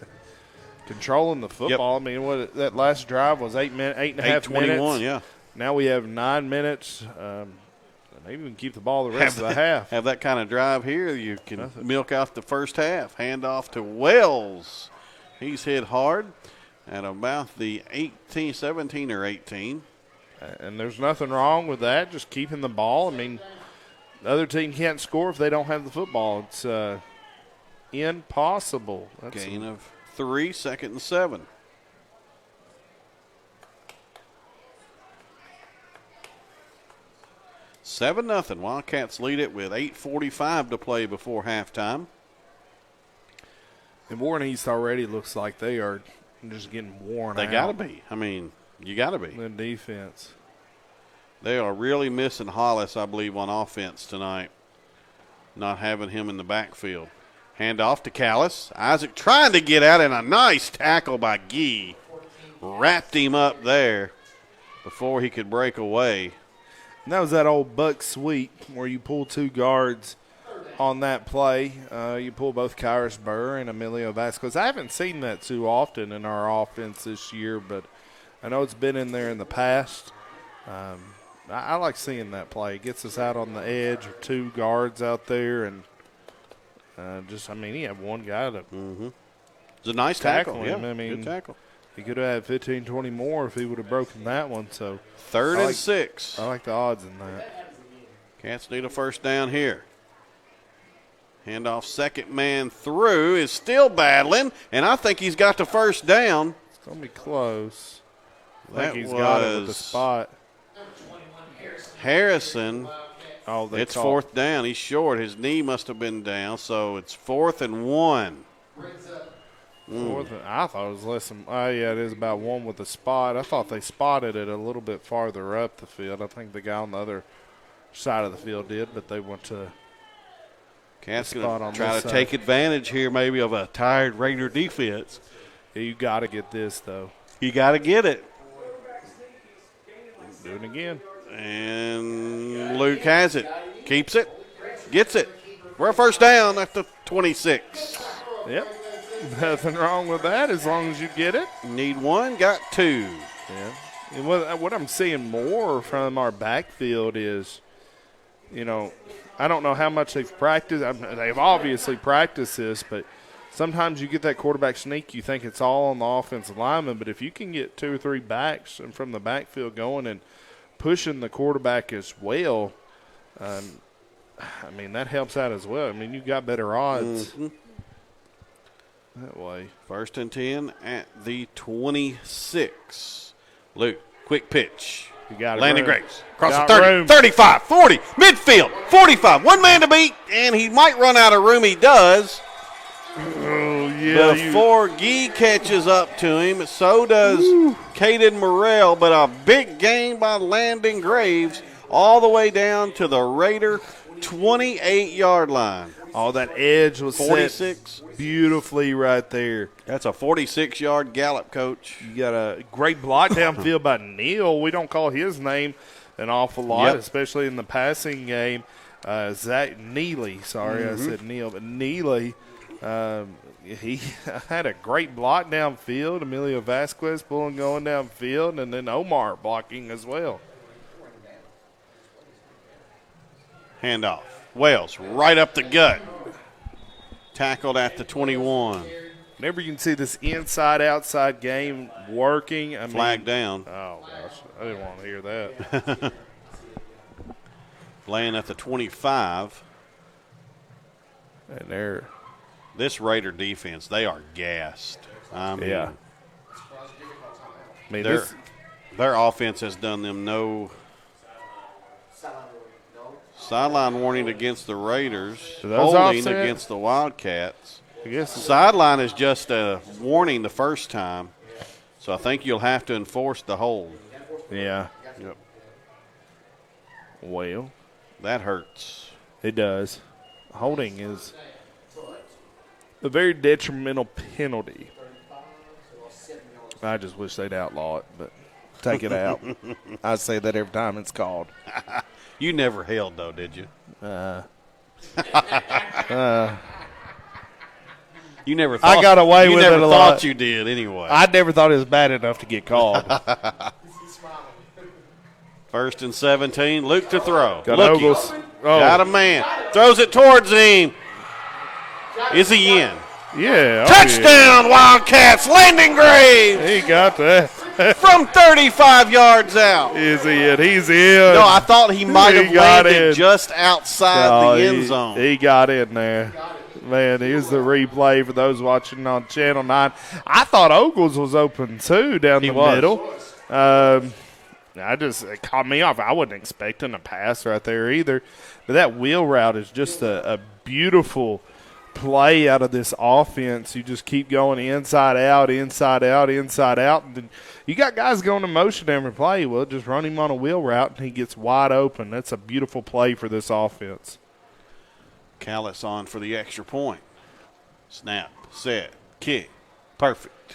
controlling the football. I mean, what that last drive was 8 and a half 8:21, minutes. yeah. Now we have 9 minutes. Maybe we can keep the ball the rest of the half. Have that kind of drive here, you can milk out the first half. Hand off to Wells. He's hit hard at about the 18, 17 or 18. And there's nothing wrong with that, just keeping the ball. I mean, the other team can't score if they don't have the football. It's impossible. That's Gain of 3, 2nd and 7. Seven nothing. Wildcats lead it with 8:45 to play before halftime. And Warren East already looks like they are just getting worn They out. got to be. I mean, you got to be. The defense. They are really missing Hollis, I believe, on offense tonight. Not having him in the backfield. Hand off to Callis. Isaac trying to get out, and a nice tackle by Gee. Wrapped him up there before he could break away. And that was that old buck sweep where you pull 2 guards on that play. You pull both Kyrus Burr and Emilio Vasquez. I haven't seen that too often in our offense this year, but I know it's been in there in the past. I like seeing that play. It gets us out on the edge, or 2 guards out there, and he had one guy to It's a nice tackle. tackle Yeah, him. I mean, good tackle. he could have had 15, 20 more if he would have broken that one. So 3rd I and like- 6. I like the odds in that. Cats need a first down here. Handoff, second man through, is still battling, and I think he's got the first down. It's going to be close. I That think he's got it with the was spot. Harrison. Oh, they It's call- 4th down. He's short. His knee must have been down, so it's 4th and 1. I thought it was less than. Oh, yeah, it is about 1 with the spot. I thought they spotted it a little bit farther up the field. I think the guy on the other side of the field did, but they went to. Cats Spot going on to try this to side. take advantage here maybe of a tired Raider defense. You got to get this, though. You got to get it. Do it again. And Luke has it. Keeps it. Gets it. We're a first down at the 26. Yep. Nothing wrong with that as long as you get it. Need 1, got 2. Yeah. And what I'm seeing more from our backfield is, I don't know how much they've practiced. They've obviously practiced this, but sometimes you get that quarterback sneak. You think it's all on the offensive lineman, but if you can get 2 or 3 backs and from the backfield going and pushing the quarterback as well, that helps out as well. You got better odds that way. 1st and 10 at the 26. Luke, quick pitch. You got it. Landon room. Graves. Across Got the 30, room. 35, 40, midfield, 45. 1 man to beat, and he might run out of room. He does. Oh, yeah. Before Gee catches up to him, so does Caden Morrell. But a big gain by Landon Graves all the way down to the Raider 28-yard line. Oh, that edge was 46. set beautifully right there. That's a 46-yard gallop, Coach. You got a great block downfield by Neal. We don't call his name an awful lot, Yep. especially in the passing game. Zach Neely, sorry, I said Neal, but Neely he had a great block downfield. Emilio Vasquez going downfield, and then Omar blocking as well. Handoff. Wells right up the gut. Tackled at the 21. Whenever you can see this inside-outside game working, Flag down. Oh, gosh. I didn't want to hear that. Laying at the 25. And This Raider defense, they are gassed. I mean, yeah. I mean, their offense has done them no sideline warning against the Raiders, those holding offset? against the Wildcats. I guess Sideline is just a warning the first time, so I think you'll have to enforce the hold. yeah. Yep. Well, That hurts. it does. Holding is a very detrimental penalty. I just wish they'd outlaw it, but take it out. I say that every time it's called. You never held, though, did you? You never thought, I got away you with never it a thought lot. you did anyway. I never thought it was bad enough to get called. 1st and 17. Luke to throw. Got Looking. Ogles. Oh, Got a man. Throws it towards him. Is he in? yeah. Touchdown, Wildcats. Landing Graves Oh, yeah. He got that. from 35 yards out. Is he in? He's in. No, I thought he might have He got landed in. just outside Oh, the end zone. He got in there. Man, here's the replay for those watching on Channel 9. I thought Ogles was open, too, down He the was. middle. It caught me off. I wasn't expecting a pass right there either. But that wheel route is just a beautiful play out of this offense. You just keep going inside out, inside out, inside out. And then you got guys going to motion every play. Well, just run him on a wheel route, and he gets wide open. That's a beautiful play for this offense. Callis on for the extra point. Snap, set, kick. Perfect.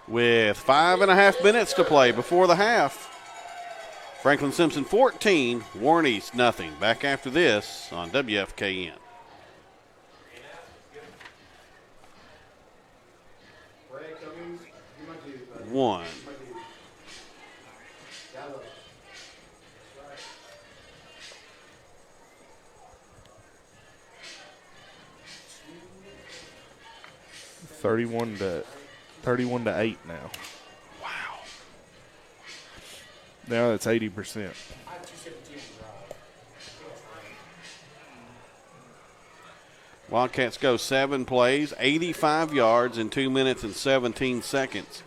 With 5.5 minutes to play before the half. Franklin Simpson 14, Warren East nothing. Back after this on WFKN. One. Thirty-one to 8 now. Wow. Now it's 80%. Wildcats go 7 plays, 85 yards in 2 minutes and 17 seconds.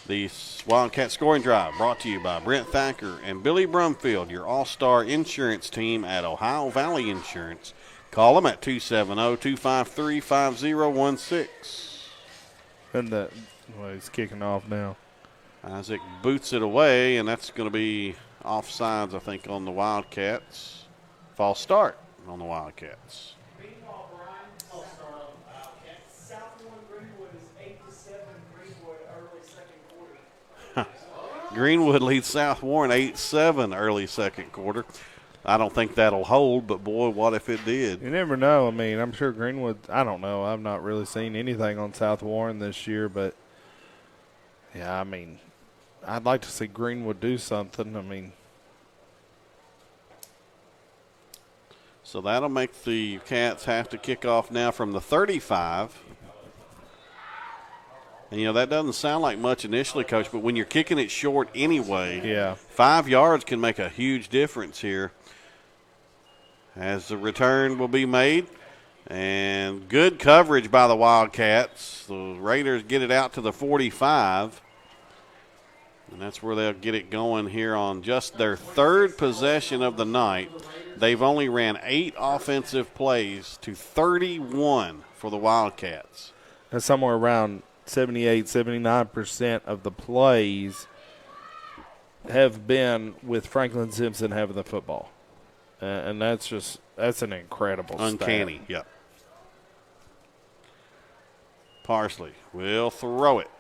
The Wildcat scoring drive brought to you by Brent Thacker and Billy Brumfield, your all-star insurance team at Ohio Valley Insurance. Call them at 270-253-5016. And he's kicking off now. Isaac boots it away, and that's going to be offsides, I think, on the Wildcats. False start on the Wildcats. Meanwhile, Brian, false start on the Wildcats. South Warren Greenwood is 8-7 Greenwood early second quarter. Greenwood leads South Warren 8-7 early second quarter. I don't think that'll hold, but boy, what if it did? You never know. I mean, I'm sure Greenwood, I don't know. I've not really seen anything on South Warren this year, but, yeah, I mean, I'd like to see Greenwood do something. I mean, So that'll make the Cats have to kick off now from the 35. And, you know, that doesn't sound like much initially, Coach, but when you're kicking it short anyway, yeah. 5 yards can make a huge difference here. As the return will be made. And good coverage by the Wildcats. The Raiders get it out to the 45. And that's where they'll get it going here on just their third possession of the night. They've only ran 8 offensive plays to 31 for the Wildcats. That's somewhere around 78, 79% of the plays have been with Franklin Simpson having the football. And that's an incredible Uncanny, stat. yep. Parsley will throw it.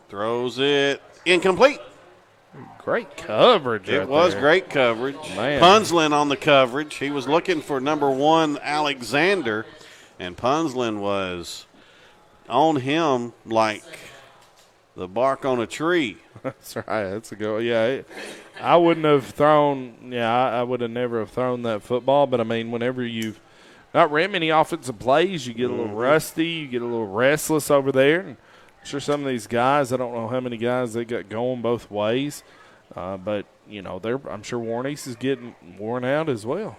Throws it incomplete. Great coverage. It right was there. great coverage. Man. Punslin on the coverage. He was looking for number 1, Alexander, and Punslin was on him like the bark on a tree. That's right. That's a go. Yeah, I wouldn't have thrown. Yeah, I would have never have thrown that football. But I mean, whenever you've not ran many offensive plays, you get a little rusty. You get a little restless over there. And I'm sure some of these guys, I don't know how many guys they got going both ways, but you know, I'm sure Warnice is getting worn out as well.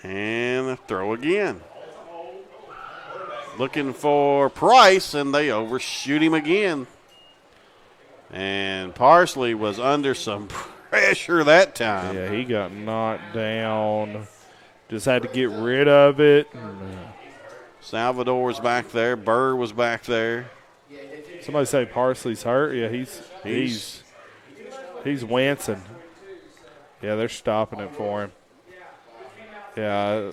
And a throw again. Looking for Price, and they overshoot him again. And Parsley was under some pressure that time. Yeah, he got knocked down. Just had to get rid of it. Salvador was back there. Burr was back there. Somebody say Parsley's hurt. Yeah, he's wincing. Yeah, they're stopping it for him. Yeah.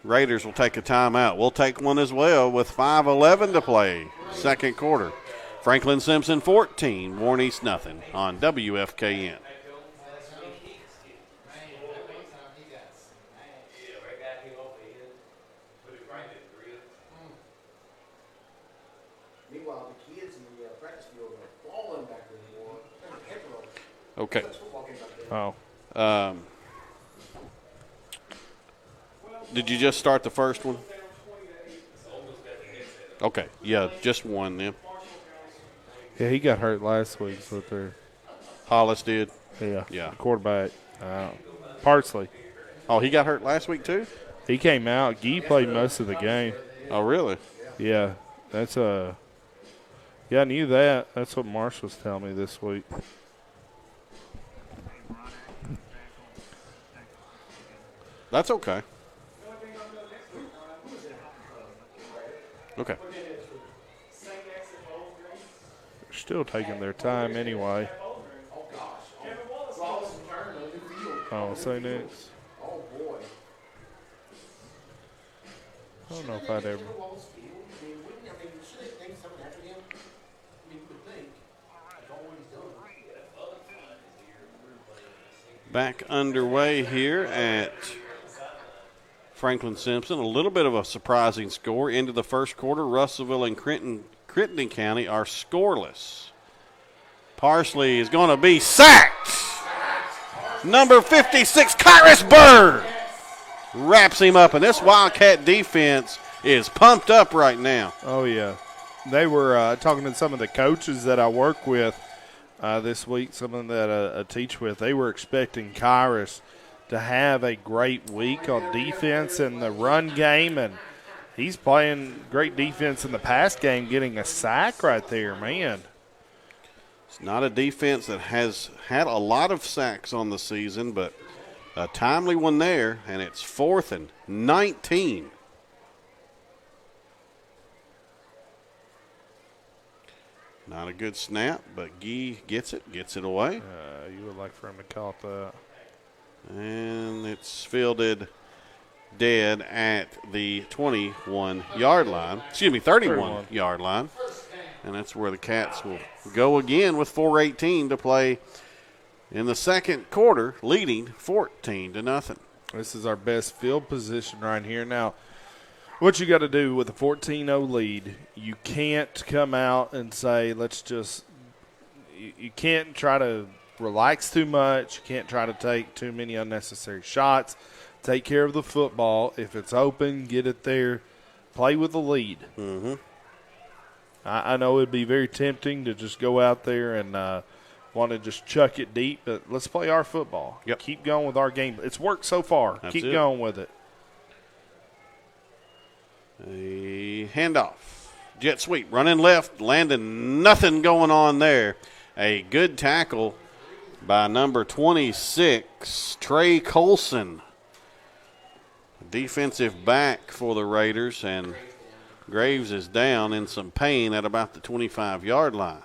Raiders will take a timeout. We'll take one as well with 5:11 to play, second quarter. Franklin Simpson 14, Warnice nothing on WFKN. Meanwhile, the kids in the practice field are falling back anymore. Okay. Oh. Did you just start the first one? Okay, yeah, just one then. Yeah, he got hurt last week. So they're Hollis did. yeah, Yeah. quarterback. Parsley. Oh, he got hurt last week too? He came out. Gee played most of the game. Oh, really? Yeah, that's yeah, I knew that. That's what Marsh was telling me this week. That's okay. Okay. They're still taking their time anyway. Oh, St. X. I don't know if I'd ever. Back underway here at Franklin Simpson. A little bit of a surprising score into the first quarter. Russellville and Crittenden County are scoreless. Parsley is going to be sacked. Number 56, Kyrus Bird, wraps him up, and this Wildcat defense is pumped up right now. Oh, yeah. They were talking to some of the coaches that I work with this week, someone that I teach with. They were expecting Kyrus to have a great week on defense in the run game, and he's playing great defense in the pass game, getting a sack right there, man. It's not a defense that has had a lot of sacks on the season, but a timely one there, and it's 4th and 19. Not a good snap, but Gee gets it away. You would like for him to call that. And it's fielded dead at the 21-yard line. Excuse me, 31-yard line. And that's where the Cats will go again with 4:18 to play in the second quarter, leading 14-0. This is our best field position right here. Now, what you got to do with a 14-0 lead, you can't come out and say, let's just – you can't try to relax too much. You can't try to take too many unnecessary shots. Take care of the football. If it's open, get it there. Play with the lead. Mm-hmm. I know it would be very tempting to just go out there and want to just chuck it deep, but let's play our football. Yep. Keep going with our game. It's worked so far. That's Keep it. going with it. A handoff. Jet sweep. Running left. Landon. Nothing going on there. A good tackle by number 26, Trey Colson. Defensive back for the Raiders, and Graves is down in some pain at about the 25-yard line.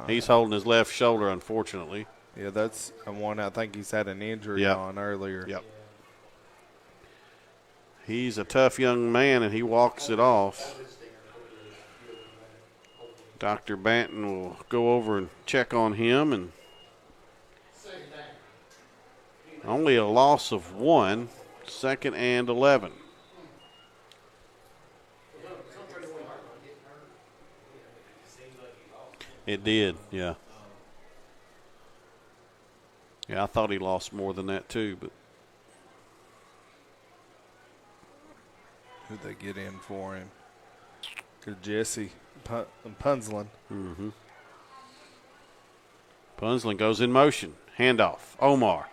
He's holding his left shoulder, unfortunately. Yeah, that's one I think he's had an injury Yep. on earlier. Yep. He's a tough young man, and he walks it off. Dr. Banton will go over and check on him, and only a loss of 1, 2nd and 11. It did, yeah. Yeah, I thought he lost more than that too, but Who'd they get in for him? Jesse Punzlin. Punzlin goes in motion. Handoff. Omar.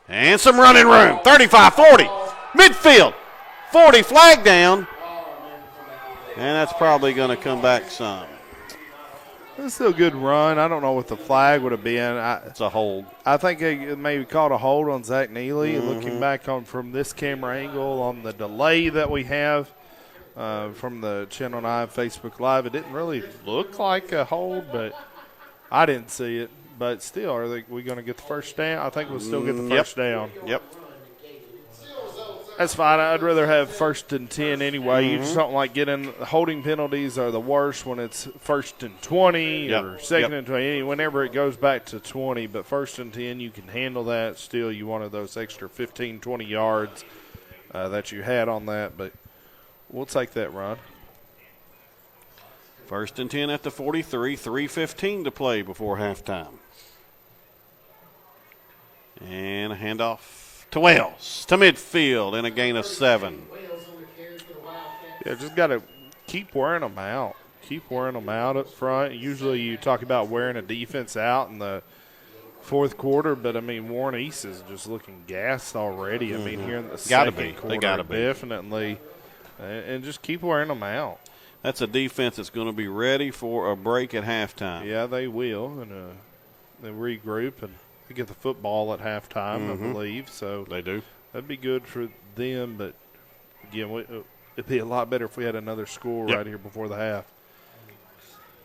And some running room. 35-40. Midfield. 40 flag down. And that's probably going to come back some. It's still a good run. I don't know what the flag would have been. It's a hold. I think they maybe called a hold on Zach Neely. Looking back on from this camera angle on the delay that we have from the Channel 9 Facebook Live, it didn't really look like a hold, but I didn't see it. But still, are we going to get the first down? I think we'll still get the first down. Yep. That's fine. I'd rather have 1st and 10 anyway. You just don't like getting holding penalties are the worst when it's 1st and 20 or 2nd and 20. Whenever it goes back to 20, but 1st and 10, you can handle that. Still, you wanted those extra 15, 20 yards that you had on that, but we'll take that run. 1st and 10 at the 43. 3:15 to play before halftime. And a handoff to Wells, to midfield, and a gain of 7. Yeah, just got to keep wearing them out. Keep wearing them out up front. Usually you talk about wearing a defense out in the fourth quarter, but, I mean, Warren East is just looking gassed already. I mean, here in the second quarter, they gotta be. Definitely. And just keep wearing them out. That's a defense that's going to be ready for a break at halftime. Yeah, they will. And they regroup and they get the football at halftime, I believe. So They do. that'd be good for them. But, again, it'd be a lot better if we had another score right here before the half.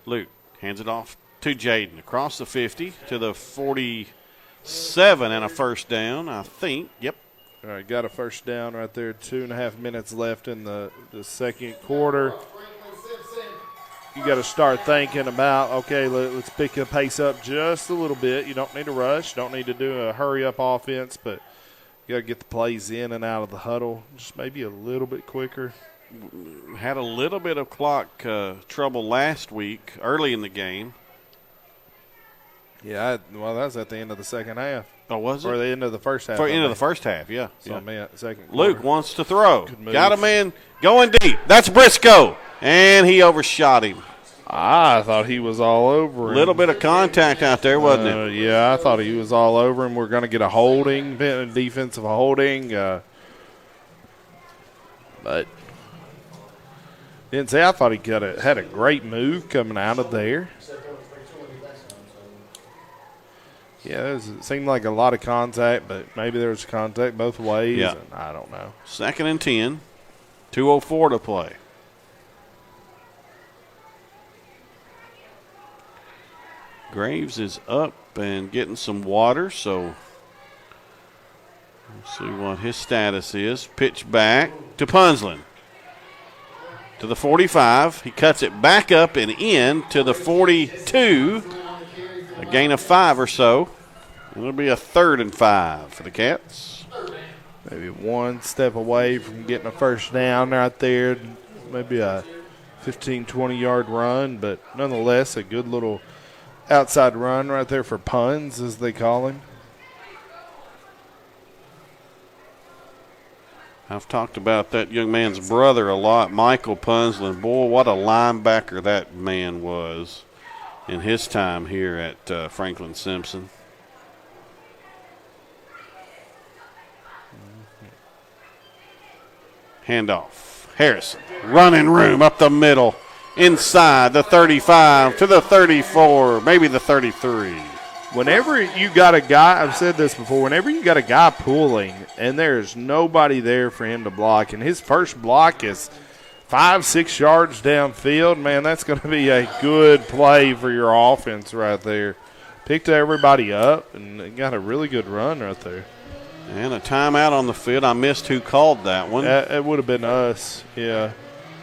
Luke hands it off to Jaden across the 50 to the 47 and a first down, I think. Yep. All right, got a first down right there. 2.5 minutes left in the second quarter. You got to start thinking about, okay, let's pick the pace up just a little bit. You don't need to rush. Don't need to do a hurry-up offense, but you got to get the plays in and out of the huddle just maybe a little bit quicker. Had a little bit of clock trouble last week early in the game. Yeah, well, that was at the end of the second half. Oh, was it? Or the end of the first half. For end of the first half, yeah. So, yeah. man, second Luke quarter. wants to throw. Good Got a move. man going deep. That's Briscoe. And he overshot him. I thought he was all over A him. little bit of contact out there, wasn't it? Yeah, I thought he was all over him. We're going to get a holding, defensive holding. But didn't say I thought he had a great move coming out of there. Yeah, it seemed like a lot of contact, but maybe there was contact both ways. Yeah. And I don't know. 2nd and 10. 2:04 to play. Graves is up and getting some water, so we'll see what his status is. Pitch back to Punzlin. To the 45. He cuts it back up and in to the 42. A gain of 5 or so. It'll be a 3rd and 5 for the Cats. Maybe one step away from getting a first down right there. Maybe a 15, 20-yard run, but nonetheless a good little outside run right there for Puns, as they call him. I've talked about that young man's brother a lot, Michael Punzlin. Boy, what a linebacker that man was in his time here at Franklin Simpson. Handoff. Harrison. Running room up the middle. Inside the 35 to the 34, maybe the 33. Whenever you got a guy, I've said this before, whenever you got a guy pulling and there's nobody there for him to block, and his first block is 5-6 yards downfield, man, that's going to be a good play for your offense right there. Picked everybody up and got a really good run right there. And a timeout on the field. I missed who called that one. It would have been us, yeah.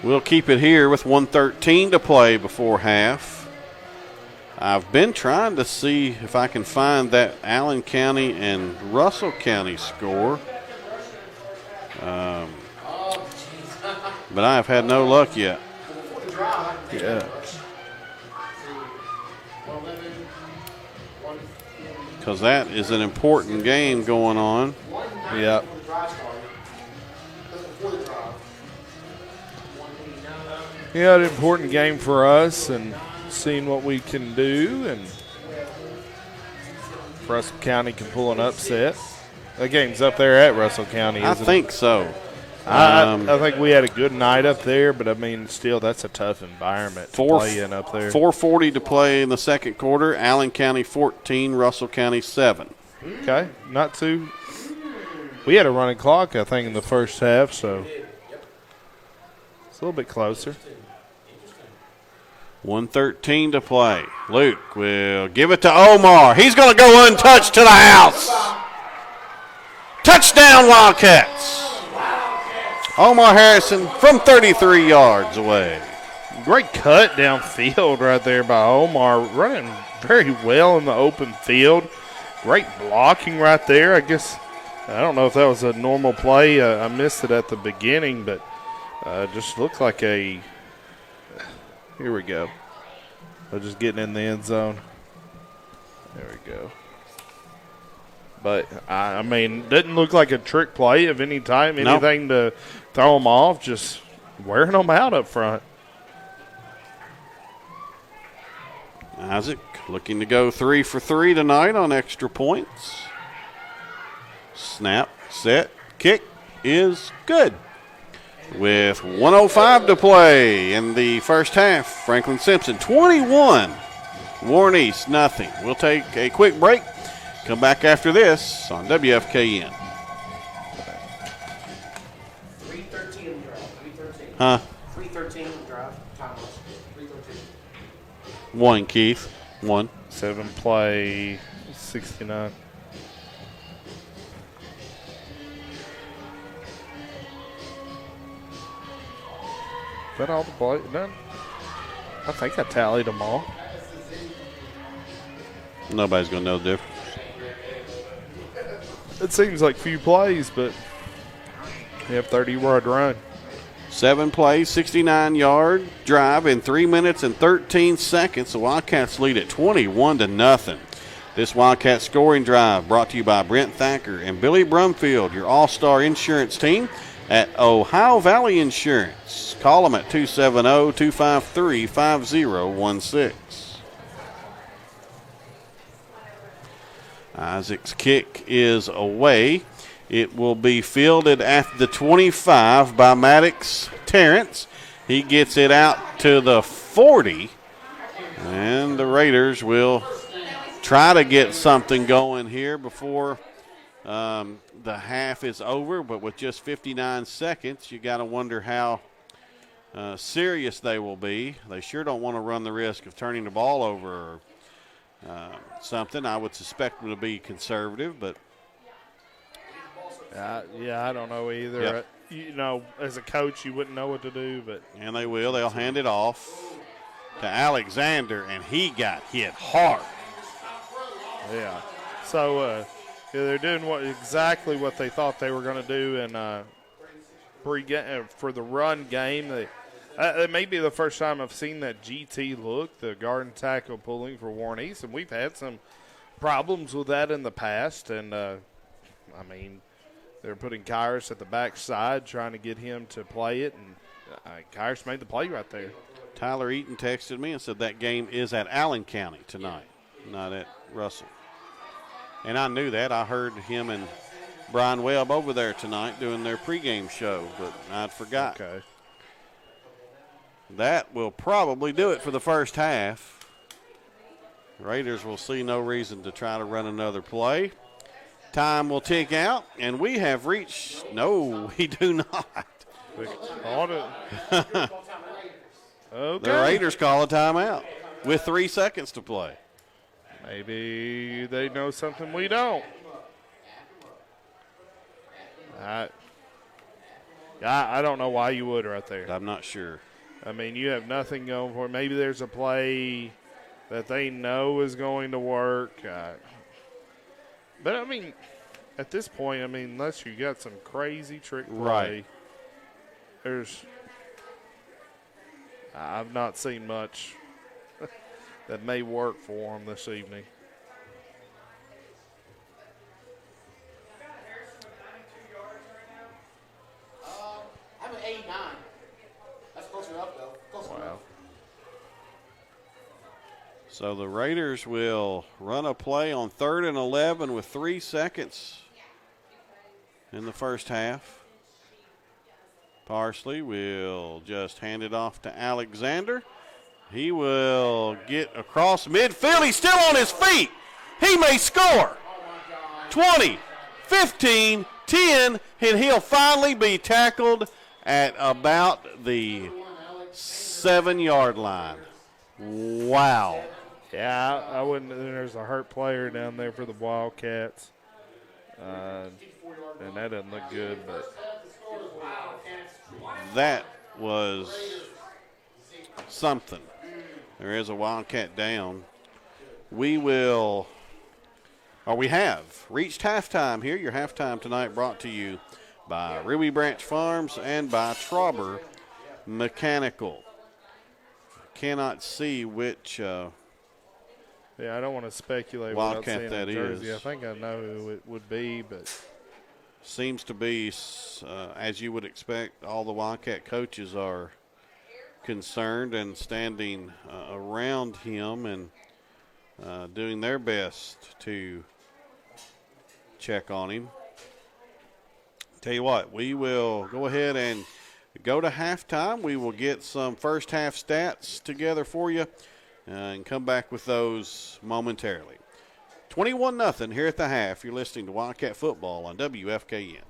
We'll keep it here with 1:13 to play before half. I've been trying to see if I can find that Allen County and Russell County score. But I have had no luck yet. Yeah. because that is an important game going on. Yeah. Yeah, an important game for us and seeing what we can do, and Russell County can pull an upset. That game's up there at Russell County, isn't I it? think so. I think we had a good night up there, but, I mean, still, that's a tough environment to play in up there. 4:40 to play in the second quarter. Allen County 14, Russell County 7. Okay, not too. We had a running clock, I think, in the first half, so it's a little bit closer. 1:13 to play. Luke will give it to Omar. He's going to go untouched to the house. Touchdown, Wildcats. Omar Harrison from 33 yards away. Great cut downfield right there by Omar, running very well in the open field. Great blocking right there. I guess, I don't know if that was a normal play. I missed it at the beginning, but just looked like a, here we go. They're just getting in the end zone. There we go. But, I mean, didn't look like a trick play of any time, anything to throw them off, just wearing them out up front. Isaac looking to go 3 for 3 tonight on extra points. Snap, set, kick is good. With 1:05 to play in the first half, Franklin Simpson 21, Warren East nothing. We'll take a quick break. Come back after this on WFKN. 3:13 drive. 3:13. Huh? 3:13 drive. Time was 3:13. 1, Keith. 1. 7 play, 69. Is that all the play? None? I think I tallied them all. Nobody's going to know the difference. It seems like few plays, but you have 30-yard run. 7 plays, 69-yard drive in 3 minutes and 13 seconds. The Wildcats lead at 21-0. This Wildcat scoring drive brought to you by Brent Thacker and Billy Brumfield, your all-star insurance team at Ohio Valley Insurance. Call them at 270-253-5016. Isaac's kick is away. It will be fielded at the 25 by Maddox Terrence. He gets it out to the 40, and the Raiders will try to get something going here before the half is over. But with just 59 seconds, you got to wonder how serious they will be. They sure don't want to run the risk of turning the ball over or something. I would suspect them to be conservative, but yeah, I don't know either. Yep. You know, as a coach, you wouldn't know what to do, but and they will. They'll hand it off to Alexander, and he got hit hard. yeah. So they're doing exactly what they thought they were going to do in for the run game. It may be the first time I've seen that GT look, the guard and tackle pulling for Warren East, and we've had some problems with that in the past. And, I mean, they're putting Kyrus at the backside, trying to get him to play it, and Kyrus made the play right there. Tyler Eaton texted me and said that game is at Allen County tonight, not at Russell. And I knew that. I heard him and Brian Webb over there tonight doing their pregame show, but I'd forgot. Okay. That will probably do it for the first half. Raiders will see no reason to try to run another play. Time will tick out, and we have reached – no, we do not. Okay. The Raiders call a timeout with 3 seconds to play. Maybe they know something we don't. I don't know why you would right there. I'm not sure. I mean, you have nothing going for it. Maybe there's a play that they know is going to work. But, I mean, at this point, I mean, unless you got some crazy trick play, I've not seen much. that may work for them this evening. I'm at 89. That's close enough, though. Close enough. So the Raiders will run a play on 3rd and 11 with 3 seconds in the first half. Parsley will just hand it off to Alexander. He will get across midfield. He's still on his feet. He may score. 20, 15, 10, and he'll finally be tackled at about the 7-yard line. Wow. Yeah, I wouldn't. There's a hurt player down there for the Wildcats, and that doesn't look good. But that was something. There is a Wildcat down. We have reached halftime here. Your halftime tonight brought to you by Ruby Branch Farms and by Trauber Mechanical. Cannot see which yeah, I don't want to speculate Wildcat without seeing that a jersey. is. I think I know who it would be, but seems to be, as you would expect, all the Wildcat coaches are concerned and standing around him and doing their best to check on him. Tell you what, we will go ahead and go to halftime. We will get some first half stats together for you and come back with those momentarily. 21-0 here at the half. You're listening to Wildcat Football on WFKN.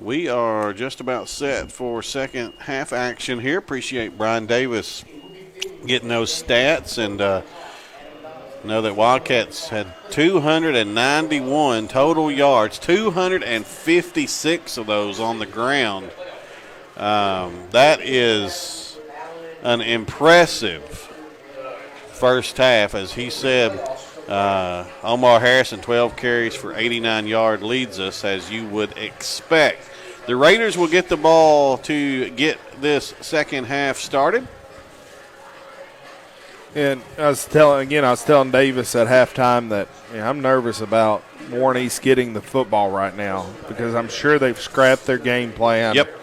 We are just about set for second half action here. Appreciate Brian Davis getting those stats, and know that Wildcats had 291 total yards, 256 of those on the ground. That is an impressive first half. As he said, Omar Harrison, 12 carries for 89 yards, leads us as you would expect. The Raiders will get the ball to get this second half started. And I was telling Davis at halftime that I'm nervous about Warren East getting the football right now because I'm sure they've scrapped their game plan. Yep.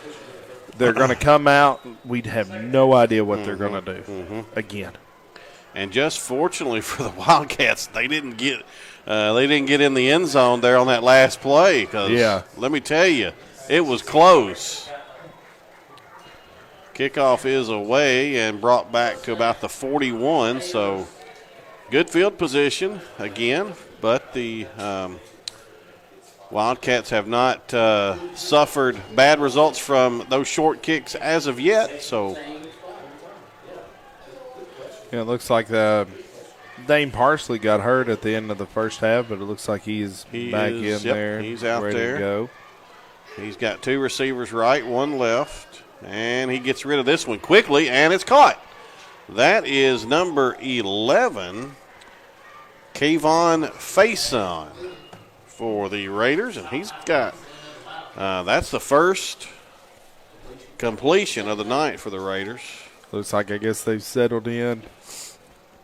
They're going to come out. We'd have no idea what they're going to do again. And just fortunately for the Wildcats, they didn't get in the end zone there on that last play. Because let me tell you, it was close. Kickoff is away and brought back to about the 41. So good field position again, but the Wildcats have not suffered bad results from those short kicks as of yet. So it looks like Dane Parsley got hurt at the end of the first half, but it looks like he's back in there. He's out ready there. To go. He's got two receivers right, one left, and he gets rid of this one quickly, and it's caught. That is number 11, Kayvon Faison for the Raiders, and he's got that's the first completion of the night for the Raiders. Looks like I guess they've settled in.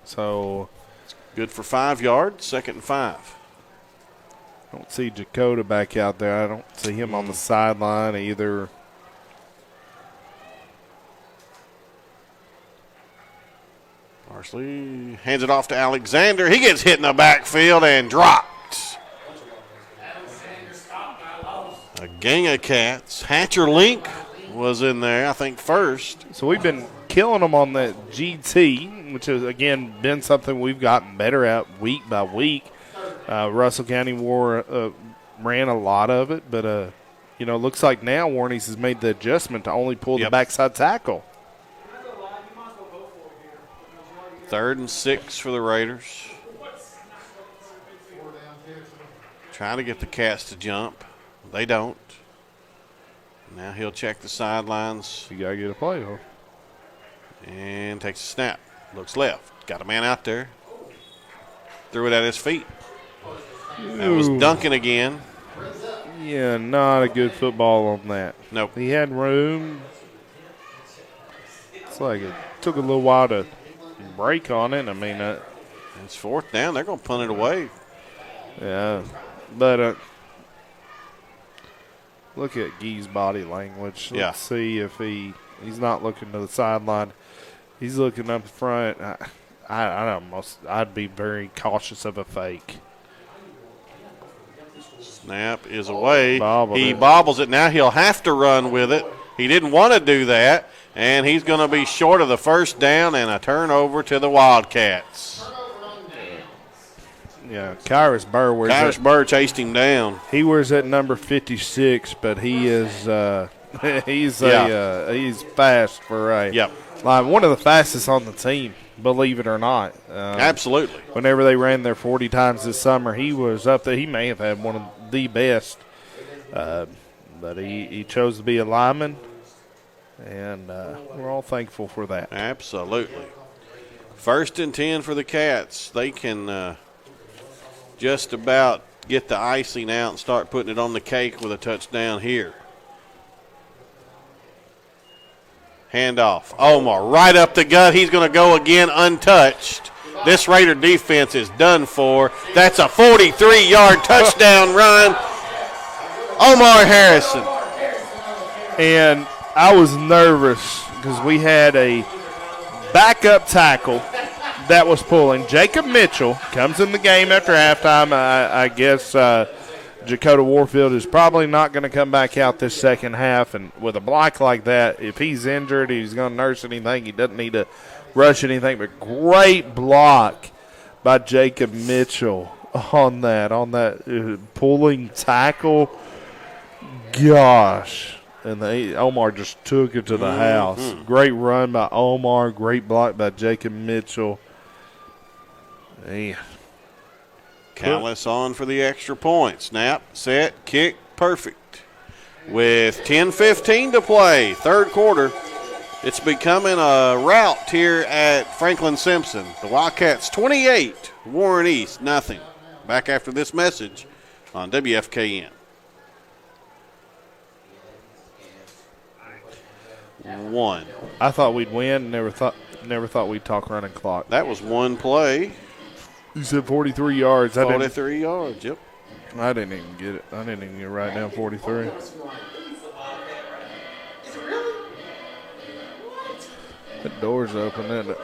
So good for 5 yards, 2nd and 5. I don't see Jakota back out there. I don't see him on the sideline either. Parsley hands it off to Alexander. He gets hit in the backfield and dropped. A gang of cats. Hatcher Link was in there, I think, first. So we've been killing them on that GT, which has, again, been something we've gotten better at week by week. Russell County ran a lot of it, but, looks like now Warren East has made the adjustment to only pull the backside tackle. 3rd and 6 for the Raiders. Trying to get the Cats to jump. They don't. Now he'll check the sidelines. You got to get a play, huh? And takes a snap. Looks left. Got a man out there. Threw it at his feet. That was Duncan again. Yeah, not a good football on that. Nope. He had room. It's like it took a little while to break on it. I mean, it's 4th down. They're going to punt it away. Yeah, but look at Gee's body language. Let's see if he's not looking to the sideline. He's looking up front. I'd be very cautious of a fake. Snap is away. He it. bobbles it. Now he'll have to run with it. He didn't want to do that, and he's going to be short of the first down and a turnover to the Wildcats. Yeah, Kyrus Burr chased him down. He wears at number 56, but he is he's fast for a like one of the fastest on the team, believe it or not. Absolutely. Whenever they ran there 40 times this summer, he was up there. He may have had one of the best, but he chose to be a lineman, and we're all thankful for that. Absolutely. 1st and 10 for the Cats. They can just about get the icing out and start putting it on the cake with a touchdown here. Handoff. Omar right up the gut. He's going to go again untouched. This Raider defense is done for. That's a 43-yard touchdown run. Omar Harrison. And I was nervous because we had a backup tackle that was pulling. Jacob Mitchell comes in the game after halftime. I guess Jakota Warfield is probably not going to come back out this second half. And with a block like that, if he's injured, he's going to nurse anything. He doesn't need to rush anything. But great block by Jacob Mitchell on that pulling tackle. gosh. And Omar just took it to the house. Great run by Omar. Great block by Jacob Mitchell. Man. Callis on for the extra point. Snap, set, kick, perfect. With 10:15 to play, third quarter, it's becoming a rout here at Franklin Simpson. The Wildcats 28, Warren East nothing. Back after this message on WFKN. One. I thought we'd win. Never thought we'd talk running clock. That was one play. You said 43 yards. 43 yards, yep. I didn't even get it. I didn't even get right down 43. The door's open, isn't it?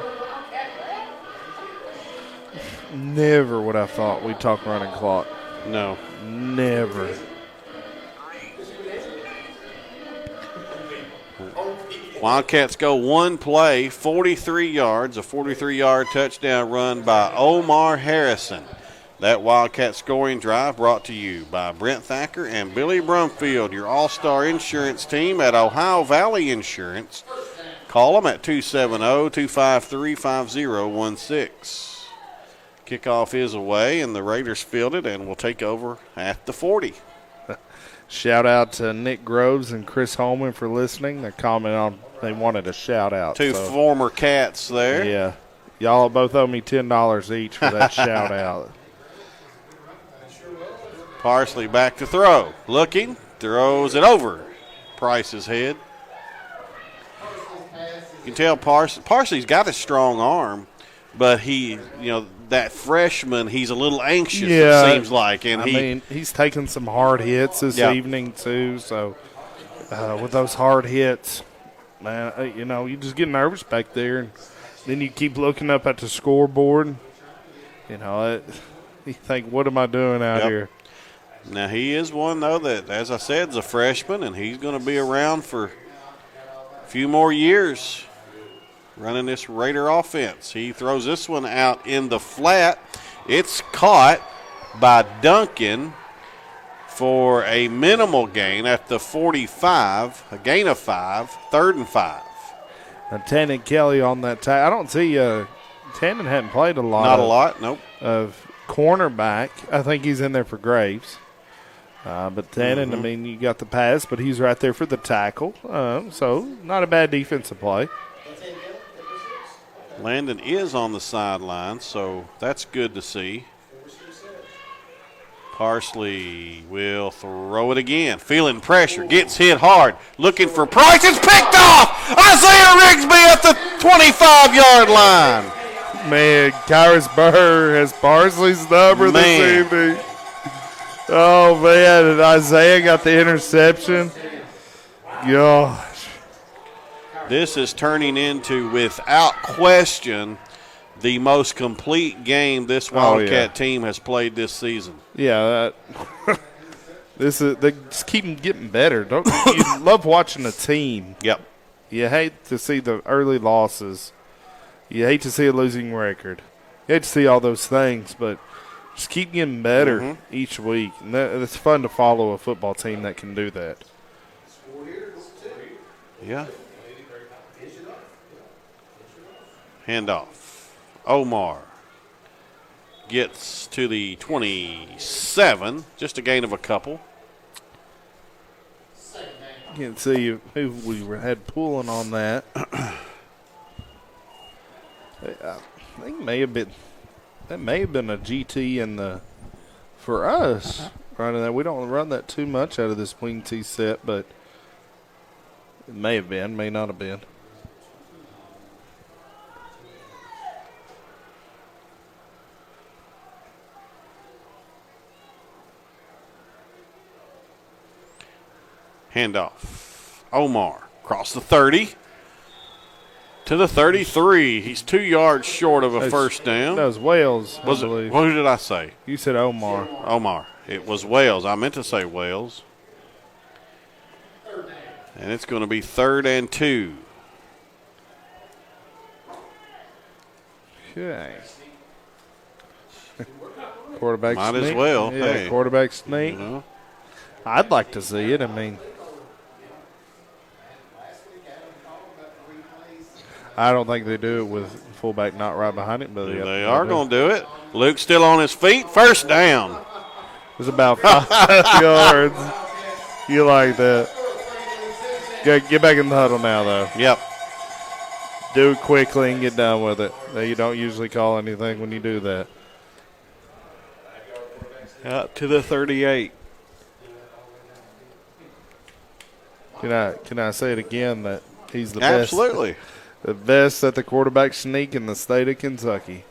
Never would I thought we'd talk running clock. No. Never. Wildcats go one play, 43 yards, a 43-yard touchdown run by Omar Harrison. That Wildcat scoring drive brought to you by Brent Thacker and Billy Brumfield, your all-star insurance team at Ohio Valley Insurance. Call them at 270-253-5016. Kickoff is away, and the Raiders field it and will take over at the 40. Shout out to Nick Groves and Chris Holman for listening. They commented on they wanted a shout out. Two former Cats there. Yeah. Y'all both owe me $10 each for that shout out. Parsley back to throw. Looking, throws it over Price's head. You can tell Parsley's got a strong arm, but that freshman, he's a little anxious, it seems like. And I mean, he's taking some hard hits this evening, too. So, with those hard hits, man, you just get nervous back there. And then you keep looking up at the scoreboard. You think, what am I doing out here? Now, he is one, though, that, as I said, is a freshman, and he's going to be around for a few more years running this Raider offense. He throws this one out in the flat. It's caught by Duncan for a minimal gain at the 45, a gain of 5, 3rd and 5. Now, Tannen Kelly on that tag. I don't see Tannen hadn't played a lot. Not a lot, nope. Of cornerback. I think he's in there for Graves. But Tannen, I mean, you got the pass, but he's right there for the tackle. So not a bad defensive play. Landon is on the sideline, so that's good to see. Parsley will throw it again. Feeling pressure, gets hit hard, looking for Price. It's picked off! Isaiah Rigsby at the 25-yard line. Man, Kyrus Burr has Parsley's number this evening. Oh, man, and Isaiah got the interception. Gosh. This is turning into, without question, the most complete game this Wildcat team has played this season. Yeah, they just keep getting better. You love watching a team. Yep. You hate to see the early losses. You hate to see a losing record. You hate to see all those things, but just keep getting better each week. And it's fun to follow a football team that can do that. Yeah. Handoff. Omar gets to the 27, just a gain of a couple. Can't see who we had pulling on that. I think that may have been a GT for us running that. We don't run that too much out of this wing T set, but it may have been, may not have been. Handoff. Omar across the 30 to the 33. He's 2 yards short of a first down. That was Wales, Was I it? believe. Who did I say? You said Omar. Omar. It was Wales. I meant to say Wales. And it's going to be 3rd and 2. Okay. Quarterback Might sneak. as well. Yeah, Hey. quarterback sneak. You know? I'd like to see it. I mean, I don't think they do it with fullback not right behind it, but They are going to do it. Luke still on his feet. First down. It's about 5 yards. You like that. Get back in the huddle now, though. Yep. Do it quickly and get done with it. You don't usually call anything when you do that. Out to the 38. Can I say it again that he's the best? Absolutely. The best at the quarterback sneak in the state of Kentucky.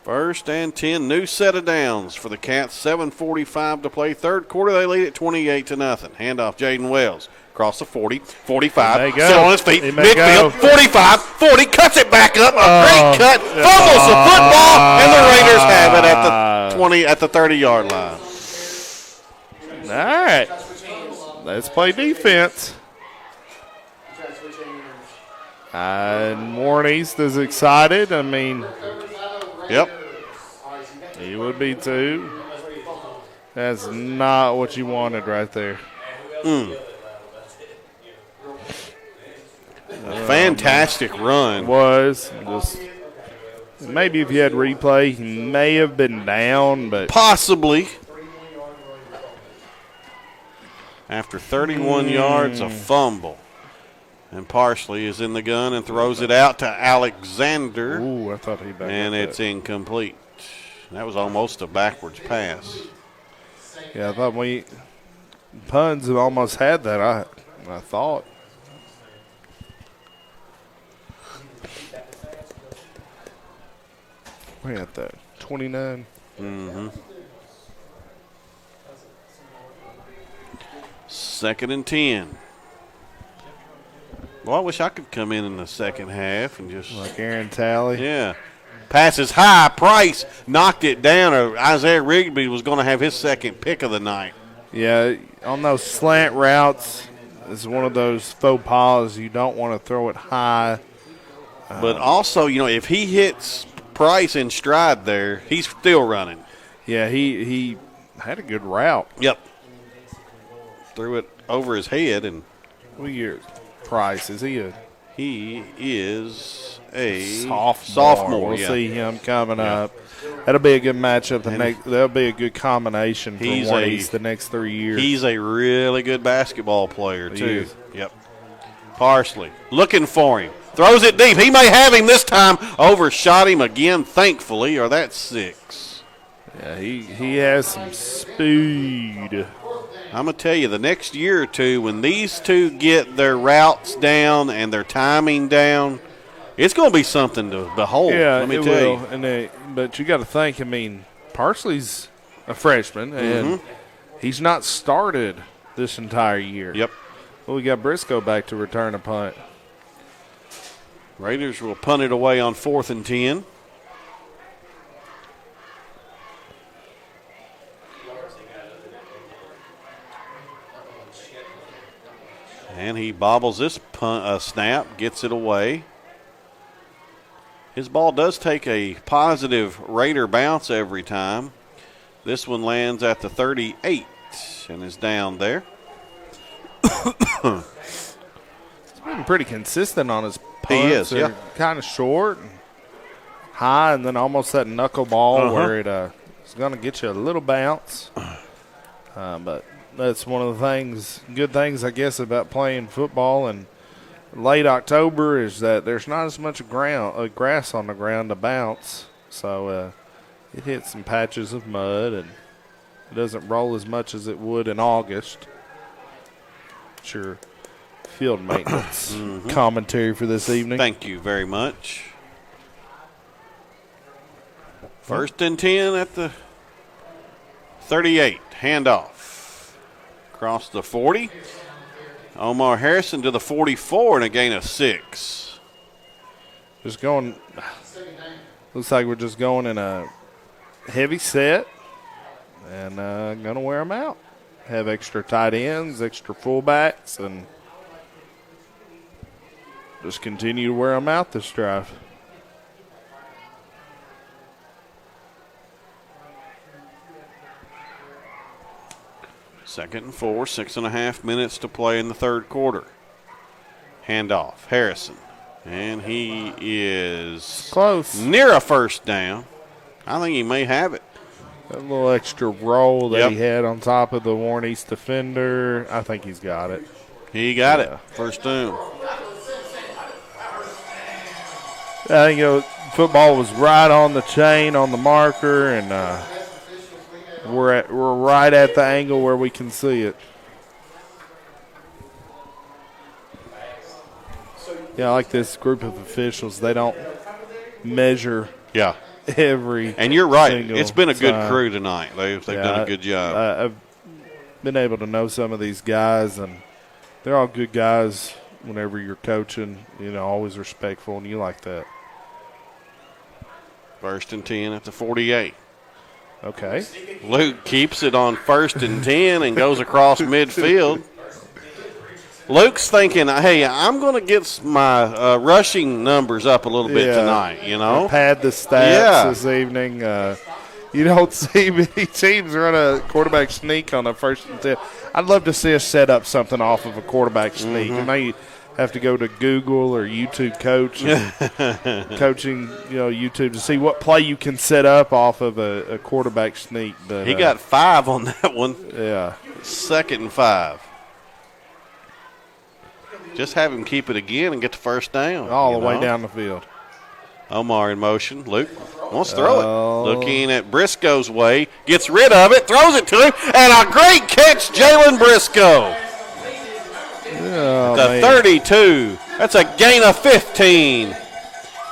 First and 10, new set of downs for the Cats. 7:45 to play. Third quarter, they lead at 28-0. Handoff, Jaden Wells. Across the 40, 45, still on his feet, midfield, 45, 40, cuts it back up, a great cut, fumbles the football, and the Raiders have it at the 20, at the 30-yard line. All right. Let's play defense. And Warren East is excited. I mean, Yep. he would be too. That's not what you wanted right there. Fantastic run. Was just maybe if you had replay, he may have been down, but Possibly. After 31 yards, a fumble. And Parsley is in the gun and throws it out to Alexander. ooh, I thought he backed And up it's incomplete. That was almost a backwards pass. Yeah, I thought Puns almost had that. I thought. We at that 29. Mm-hmm. Second and 10. Well, I wish I could come in the second half and just. Like Aaron Talley. Yeah. Passes high. Price knocked it down. Or Isaiah Rigby was going to have his second pick of the night. Yeah, on those slant routes, it's one of those faux pas. You don't want to throw it high. But also, if he hits Price in stride there, he's still running. Yeah, he had a good route. Yep. Threw it over his head, and What year? Price, is he a he is a sophomore? We'll yeah. see him coming up. That'll be a good matchup. That'll be a good combination for Warnies the next 3 years. He's a really good basketball player, He too. is. Yep. Parsley looking for him. Throws it deep. He may have him this time. Overshot him again, thankfully, or that's 6. Yeah, he has some speed. I'm going to tell you, the next year or two, when these two get their routes down and their timing down, it's going to be something to behold. Yeah, let me it tell will. you. But you got to think. I mean, Parsley's a freshman, and he's not started this entire year. Yep. Well, we got Briscoe back to return a punt. Raiders will punt it away on 4th and 10. And he bobbles this snap, gets it away. His ball does take a positive Raider bounce every time. This one lands at the 38 and is down there. He's been pretty consistent on his punts. He is, yeah. Kind of short, and high, and then almost that knuckleball where it's going to get you a little bounce. But that's one of the good things, I guess, about playing football in late October is that there's not as much grass on the ground to bounce. So it hits some patches of mud, and it doesn't roll as much as it would in August. Sure. Field maintenance commentary for this evening. Thank you very much. 1st and 10 at the 38. Handoff. Across the 40. Omar Harrison to the 44 and a gain of 6. Just going. Looks like we're just going in a heavy set and going to wear them out. Have extra tight ends, extra fullbacks, and just continue to wear them out this drive. 2nd and 4, 6.5 minutes to play in the third quarter. Handoff, Harrison. And he is Close. near a first down. I think he may have it. That little extra roll that Yep. he had on top of the Warren East defender, I think he's got it. He got it. Yeah. First down. I think football was right on the chain, on the marker, and we're right at the angle where we can see it. Yeah, I like this group of officials. They don't measure Yeah. every. And you're right. single It's been a good time. crew tonight. They've done a good job. I've been able to know some of these guys, and they're all good guys whenever you're coaching, always respectful, and you like that. First and 10 at the 48. Okay. Luke keeps it on 1st and 10 and goes across midfield. Luke's thinking, hey, I'm going to get my rushing numbers up a little bit tonight, Pad the stats Yeah. this evening. You don't see many teams run a quarterback sneak on a 1st and 10. I'd love to see us set up something off of a quarterback sneak. Mm-hmm. You may have to go to Google or YouTube Coach, coaching, YouTube to see what play you can set up off of a quarterback sneak. But He got 5 on that one. yeah. 2nd and 5. Just have him keep it again and get the first down. All you the way know? down the field. Omar in motion. Luke wants to throw Oh. it. Looking at Briscoe's way. Gets rid of it. Throws it to him. And a great catch, Jalen Briscoe. Oh, The man. 32. That's a gain of 15.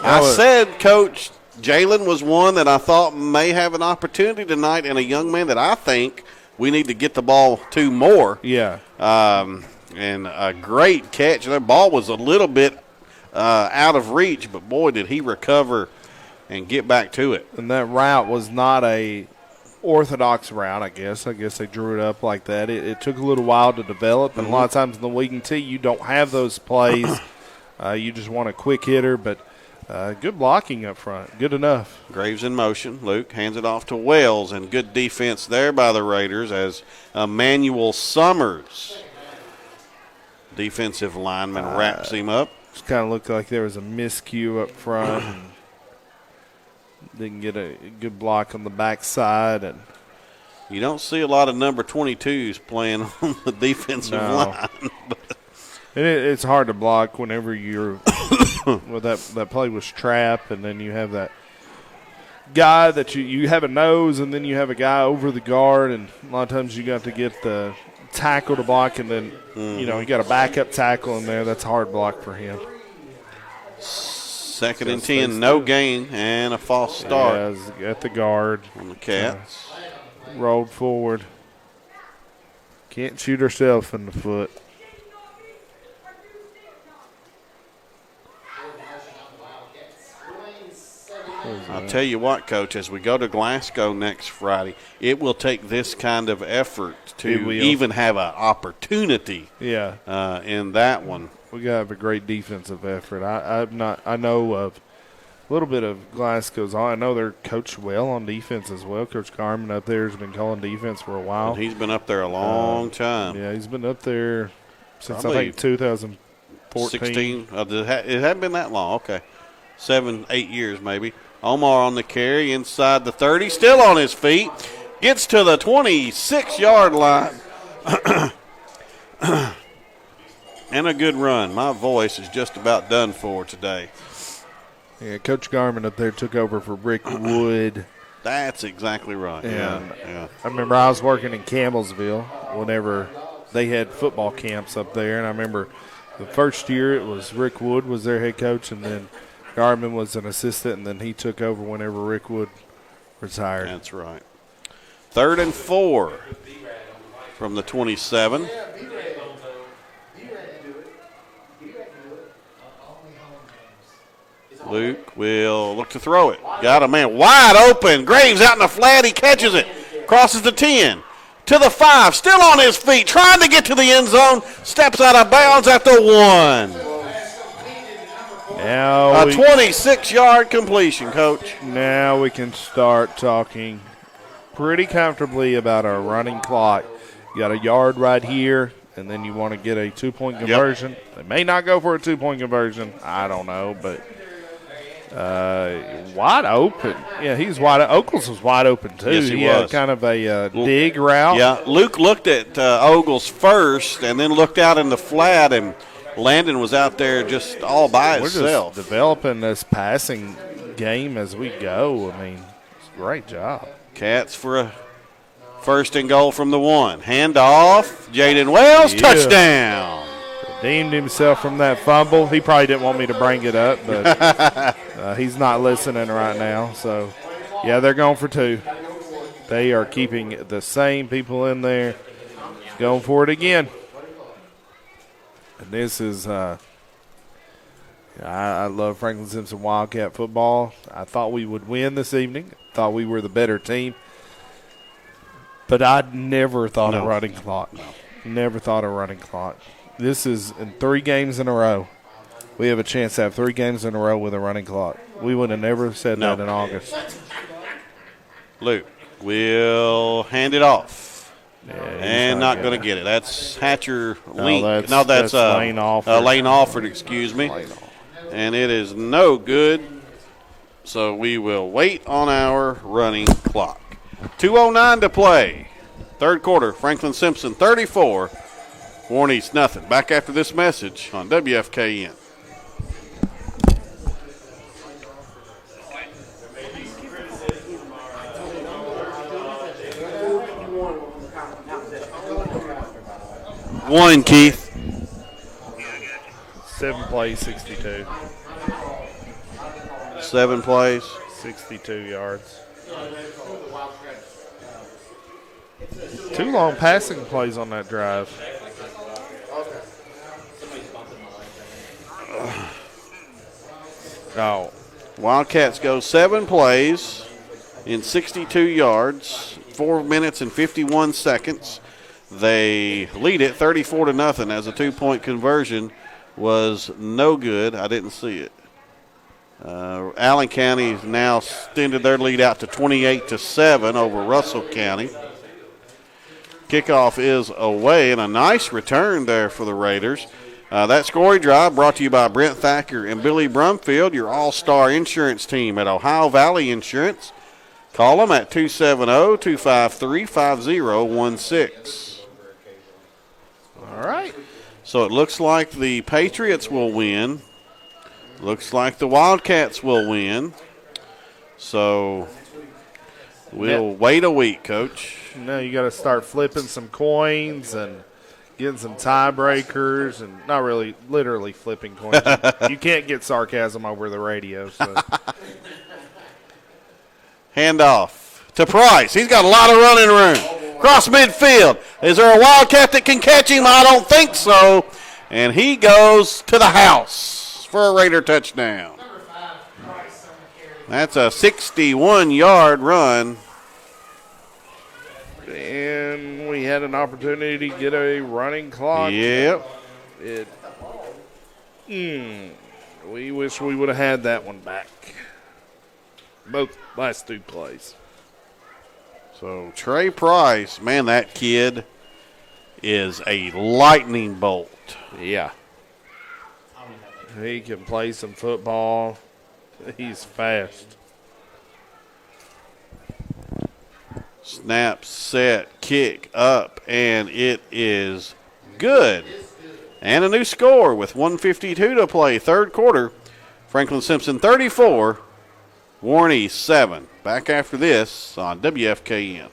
I Oh, said, Coach, Jalen was one that I thought may have an opportunity tonight, and a young man that I think we need to get the ball to more. Yeah. And a great catch. The ball was a little bit out of reach, but boy, did he recover and get back to it. And that route was not a orthodox route, I guess. I guess they drew it up like that. It took a little while to develop, and a lot of times in the Wigan T, you don't have those plays. You just want a quick hitter, but good blocking up front. Good enough. Graves in motion. Luke hands it off to Wells, and good defense there by the Raiders as Emmanuel Summers, defensive lineman, wraps him up. Just kind of looked like there was a miscue up front. And didn't get a good block on the backside, and You don't see a lot of number 22s playing on the defensive No. line. And it's hard to block whenever you're well, that play was trap, and then you have that guy that you have a nose, and then you have a guy over the guard, and a lot of times you got to get the tackle to block, and then you got a backup tackle in there. That's a hard block for him. 2nd and 10, no gain, and a false start Yeah, is at the guard, on the Cats. rolled forward. Can't shoot herself in the foot. I'll tell you what, Coach, as we go to Glasgow next Friday, it will take this kind of effort It to will. even have an opportunity Yeah. in that one. We got to have a great defensive effort. I know of a little bit of Glasgow's. I know they're coached well on defense as well. Coach Garmin up there has been calling defense for a while. And he's been up there a long time. Yeah, he's been up there since Probably I think 2014. 16. It hadn't been that long. Okay. 7, 8 years maybe. Omar on the carry inside the 30. Still on his feet. Gets to the 26-yard line. And a good run. My voice is just about done for today. Yeah, Coach Garmin up there took over for Rick Wood. That's exactly right. Yeah. Yeah. I remember I was working in Campbellsville whenever they had football camps up there, and I remember the first year it was Rick Wood was their head coach, and then Garmin was an assistant, and then he took over whenever Rick Wood retired. That's right. 3rd and 4 from the 27. Luke will look to throw it. Got a man wide open. Graves out in the flat. He catches it. Crosses the 10. To the 5. Still on his feet. Trying to get to the end zone. Steps out of bounds at the 1. Now A 26-yard completion, Coach. now we can start talking pretty comfortably about our running clock. You got a yard right here, and then you want to get a 2-point conversion. They may not go for a 2-point conversion. I don't know, but wide open. Yeah, he's wide. Ogles was wide open too. Yes, he had was. kind of a dig route. Yeah, Luke looked at Ogles first and then looked out in the flat, and Landon was out there just all by We're itself. just developing this passing game as we go. I mean, it's a great job. Cats for a first and goal from the 1. Hand off. Jaden Wells, Yeah. touchdown. Redeemed himself from that fumble. He probably didn't want me to bring it up, but he's not listening right now. So, yeah, they're going for 2. They are keeping the same people in there, going for it again. And this is I love Franklin Simpson Wildcat football. I thought we would win this evening. Thought we were the better team. But I never thought of running clock. Never thought of running clock. This is in 3 games in a row. We have a chance to have 3 games in a row with a running clock. We would have never said that in August. Luke will hand it off. Yeah, And not going to get it. That's Hatcher Link. that's Lane Alford. Lane Alford, excuse me. And it is no good. So we will wait on our running clock. 2:09 to play. Third quarter, Franklin Simpson 34, Warren East nothing. Back after this message on WFKN. One, Keith. 7 plays, 62. 7 plays. 62 yards. 2 long passing plays on that drive. Oh, Wildcats go 7 plays in 62 yards, 4 minutes and 51 seconds. They lead it 34-0 as a 2-point conversion was no good. I didn't see it. Allen County has now extended their lead out to 28-7 over Russell County. Kickoff is away, and a nice return there for the Raiders. That scoring drive brought to you by Brent Thacker and Billy Brumfield, your all-star insurance team at Ohio Valley Insurance. Call them at 270-253-5016. all right. So it looks like the Patriots will win. Looks like the Wildcats will win. So we'll wait a week, Coach. Now you got to start flipping some coins and getting some tiebreakers, and not really, literally flipping coins. You can't get sarcasm over the radio. So. Handoff to Price. He's got a lot of running room. Cross midfield. Is there a Wildcat that can catch him? I don't think so. And he goes to the house for a Raider touchdown. That's a 61-yard run. And we had an opportunity to get a running clock. Yep. We wish we would have had that one back. Both last 2 plays. So Trey Price, man, that kid is a lightning bolt. Yeah. He can play some football. He's fast. Snap, set, kick, up, and it is good. And a new score with 1:52 to play. Third quarter, Franklin Simpson 34, Warren East 7. Back after this on WFKN.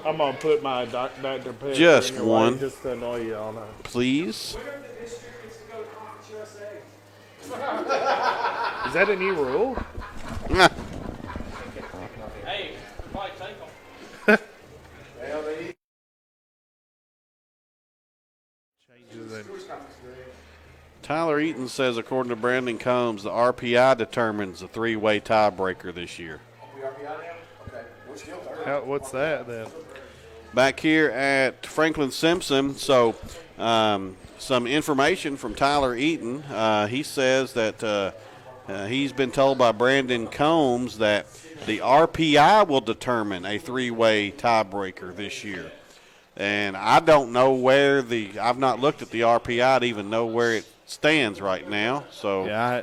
I'm gonna put my Dr. Pepper Just in your one. way just to annoy you all night. Please. Is that a new rule? Hey, probably take them. Tyler Eaton says, according to Brandon Combs, the RPI determines the 3-way tiebreaker this year. What's that then? Back here at Franklin Simpson, so some information from Tyler Eaton. He says that he's been told by Brandon Combs that the RPI will determine a three-way tiebreaker this year. And I don't know where I've not looked at the RPI to even know where it stands right now. So Yeah,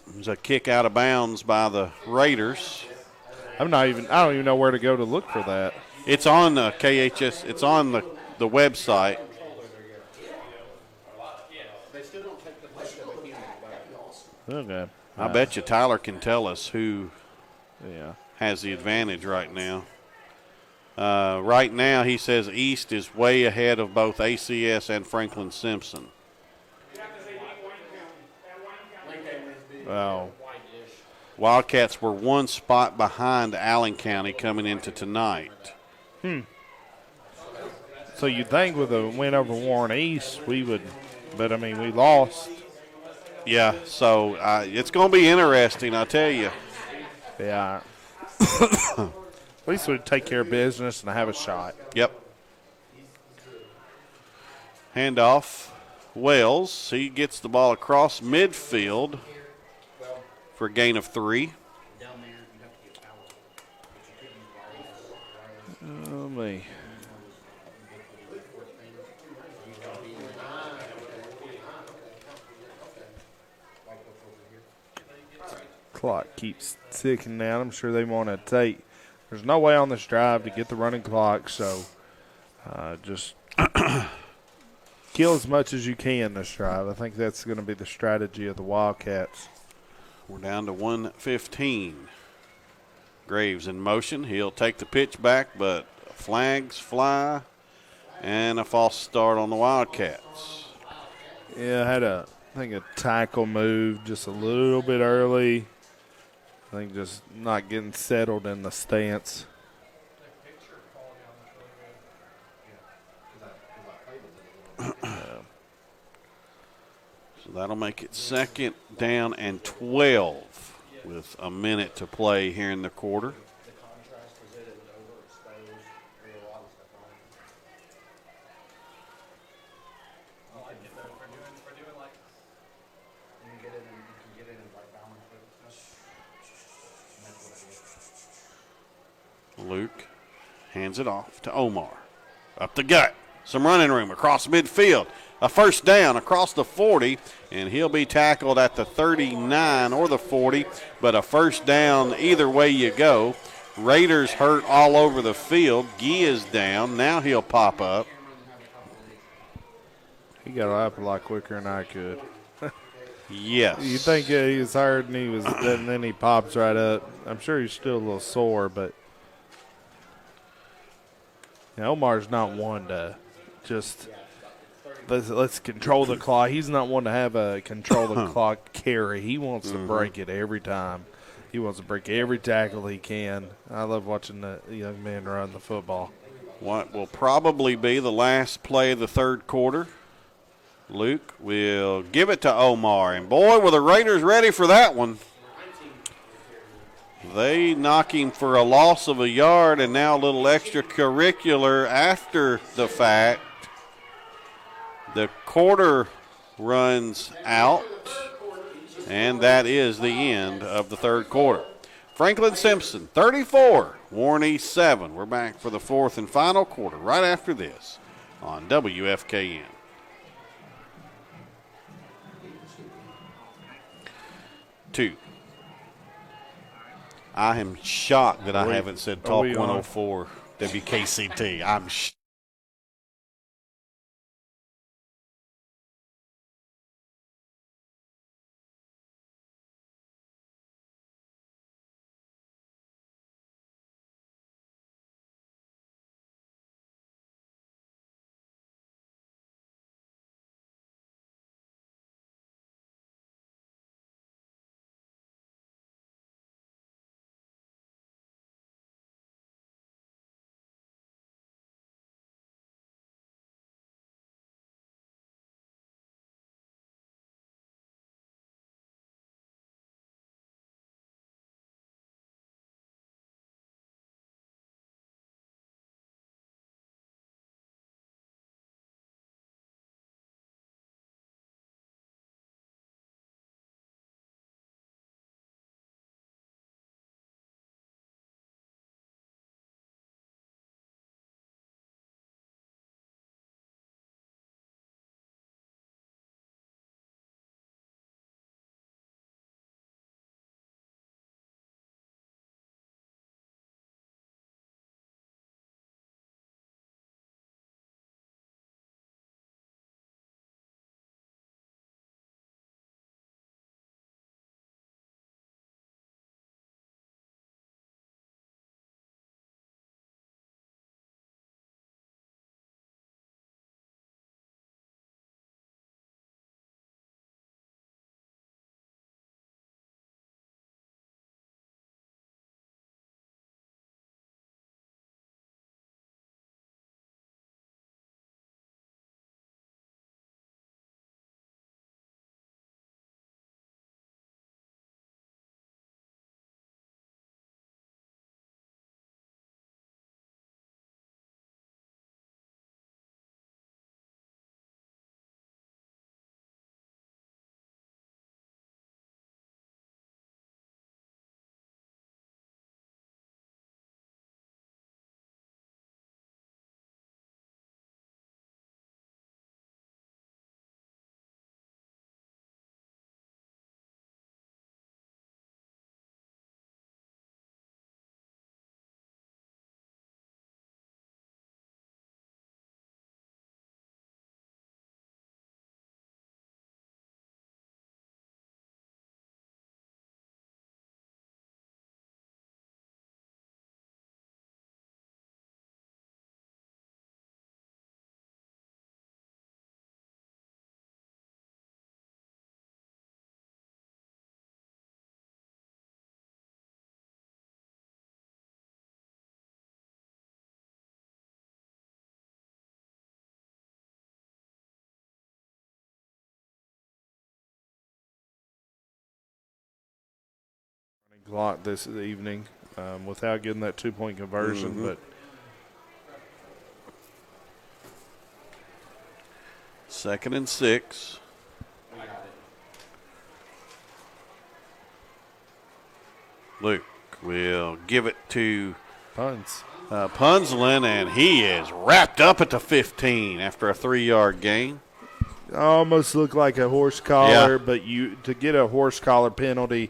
there's a kick out of bounds by the Raiders. I don't even know where to go to look for that. It's on the KHS. It's on the website. Okay. I bet you Tyler can tell us who Yeah. has the advantage right now. Right now, he says East is way ahead of both ACS and Franklin Simpson. Wow. Wildcats were one spot behind Allen County coming into tonight. So you think with a win over Warren East, we would, but I mean, we lost. Yeah, so it's going to be interesting, I tell you. Yeah. At least we'd take care of business and have a shot. Yep. Handoff. Wells, he gets the ball across midfield for a gain of 3. Oh, me. Clock keeps ticking down. I'm sure they want to take. There's no way on this drive to get the running clock, so just kill as much as you can this drive. I think that's going to be the strategy of the Wildcats. We're down to 1:15. Graves in motion. He'll take the pitch back, but flags fly and a false start on the Wildcats. Yeah, I think a tackle move just a little bit early. I think just not getting settled in the stance. So that'll make it 2nd down and 12 with a minute to play here in the quarter. Luke hands it off to Omar. Up the gut. Some running room across midfield. A first down across the 40, and he'll be tackled at the 39 or the 40, but a first down either way you go. Raiders hurt all over the field. Gee is down. Now he'll pop up. He got up a lot quicker than I could. Yes. You think he was hurt and then he pops right up. I'm sure he's still a little sore, but Omar's not one to just let's control the clock. He's not one to have a control the clock carry. He wants to break it every time. He wants to break every tackle he can. I love watching the young man run the football. What will probably be the last play of the third quarter. Luke will give it to Omar. And, boy, were the Raiders ready for that one. They knock him for a loss of a yard and now a little extracurricular after the fact. The quarter runs out, and that is the end of the third quarter. Franklin Simpson, 34, Warren East 7. We're back for the fourth and final quarter right after this on WFKN. Two. I am shocked that I haven't said Talk 104 WKCT. I'm lot this evening without getting that 2-point conversion. Mm-hmm. But 2nd and 6. Luke will give it to punts. Punslin, and he is wrapped up at the 15 after a 3-yard gain. Almost looked like a horse collar, Yeah. but to get a horse collar penalty,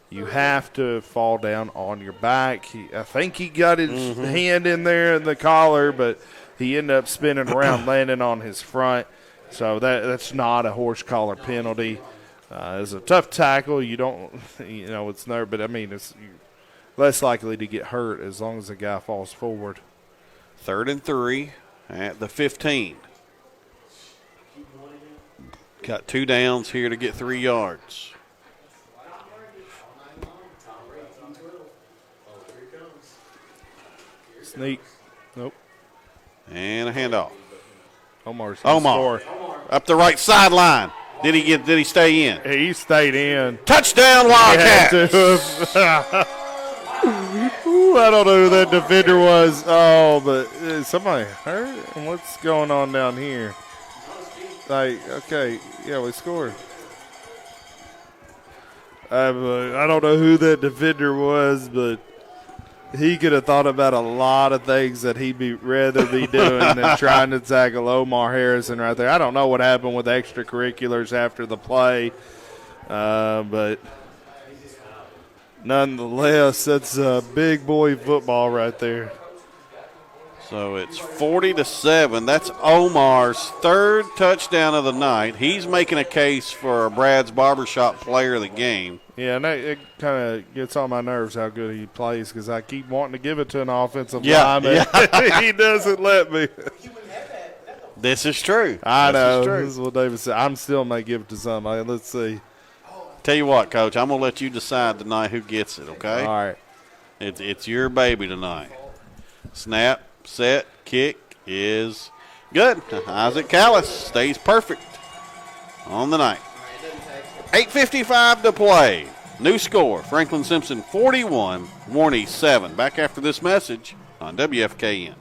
you have to fall down on your back. I think he got his hand in there in the collar, but he ended up spinning around, landing on his front. So that's not a horse collar penalty. It's a tough tackle. You don't, it's there, but I mean, you're less likely to get hurt as long as the guy falls forward. 3rd and 3 at the 15. Got 2 downs here to get 3 yards. Sneak. Nope. And a handoff. Omar's Omar up the right sideline. Did he stay in? He stayed in. Touchdown Yeah, Wildcats. Ooh, I don't know who that defender was. Oh, but is somebody hurt? What's going on down here? Okay, yeah, we scored. I don't know who that defender was, but he could have thought about a lot of things that he'd rather be doing than trying to tackle Omar Harrison right there. I don't know what happened with extracurriculars after the play, but nonetheless, that's big boy football right there. So it's 40-7. That's Omar's 3rd touchdown of the night. He's making a case for Brad's Barbershop player of the game. Yeah, and it kind of gets on my nerves how good he plays because I keep wanting to give it to an offensive lineman. Yeah. He doesn't let me. This is true. I know. This is true. This is what David said. I'm still may give it to somebody. Let's see. Tell you what, Coach, I'm going to let you decide tonight who gets it, okay? All right. It's your baby tonight. Snap, set, kick is good. Isaac Callis stays perfect on the night. 8:55 to play. New score, Franklin Simpson 41, Warney 7. Back after this message on WFKN.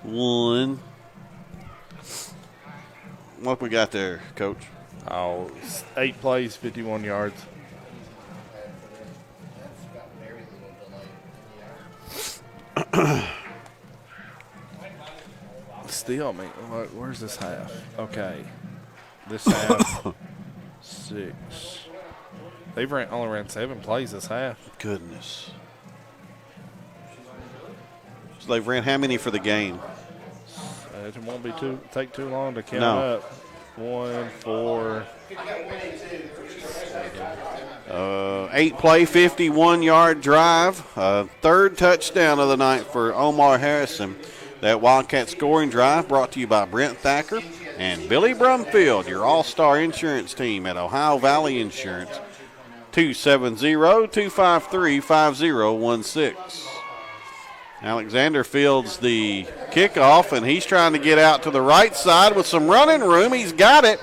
1. What we got there, Coach? 8 plays, 51 yards. Still, man, where's this half? Okay. This half, 6. They've only ran 7 plays this half. Goodness. So they've ran how many for the game? It won't take too long to count No. up. 1, 4. 8-play, 51-yard drive. 3rd touchdown of the night for Omar Harrison. That Wildcat scoring drive brought to you by Brent Thacker and Billy Brumfield, your all-star insurance team at Ohio Valley Insurance. 270-253-5016. Alexander fields the kickoff, and he's trying to get out to the right side with some running room. He's got it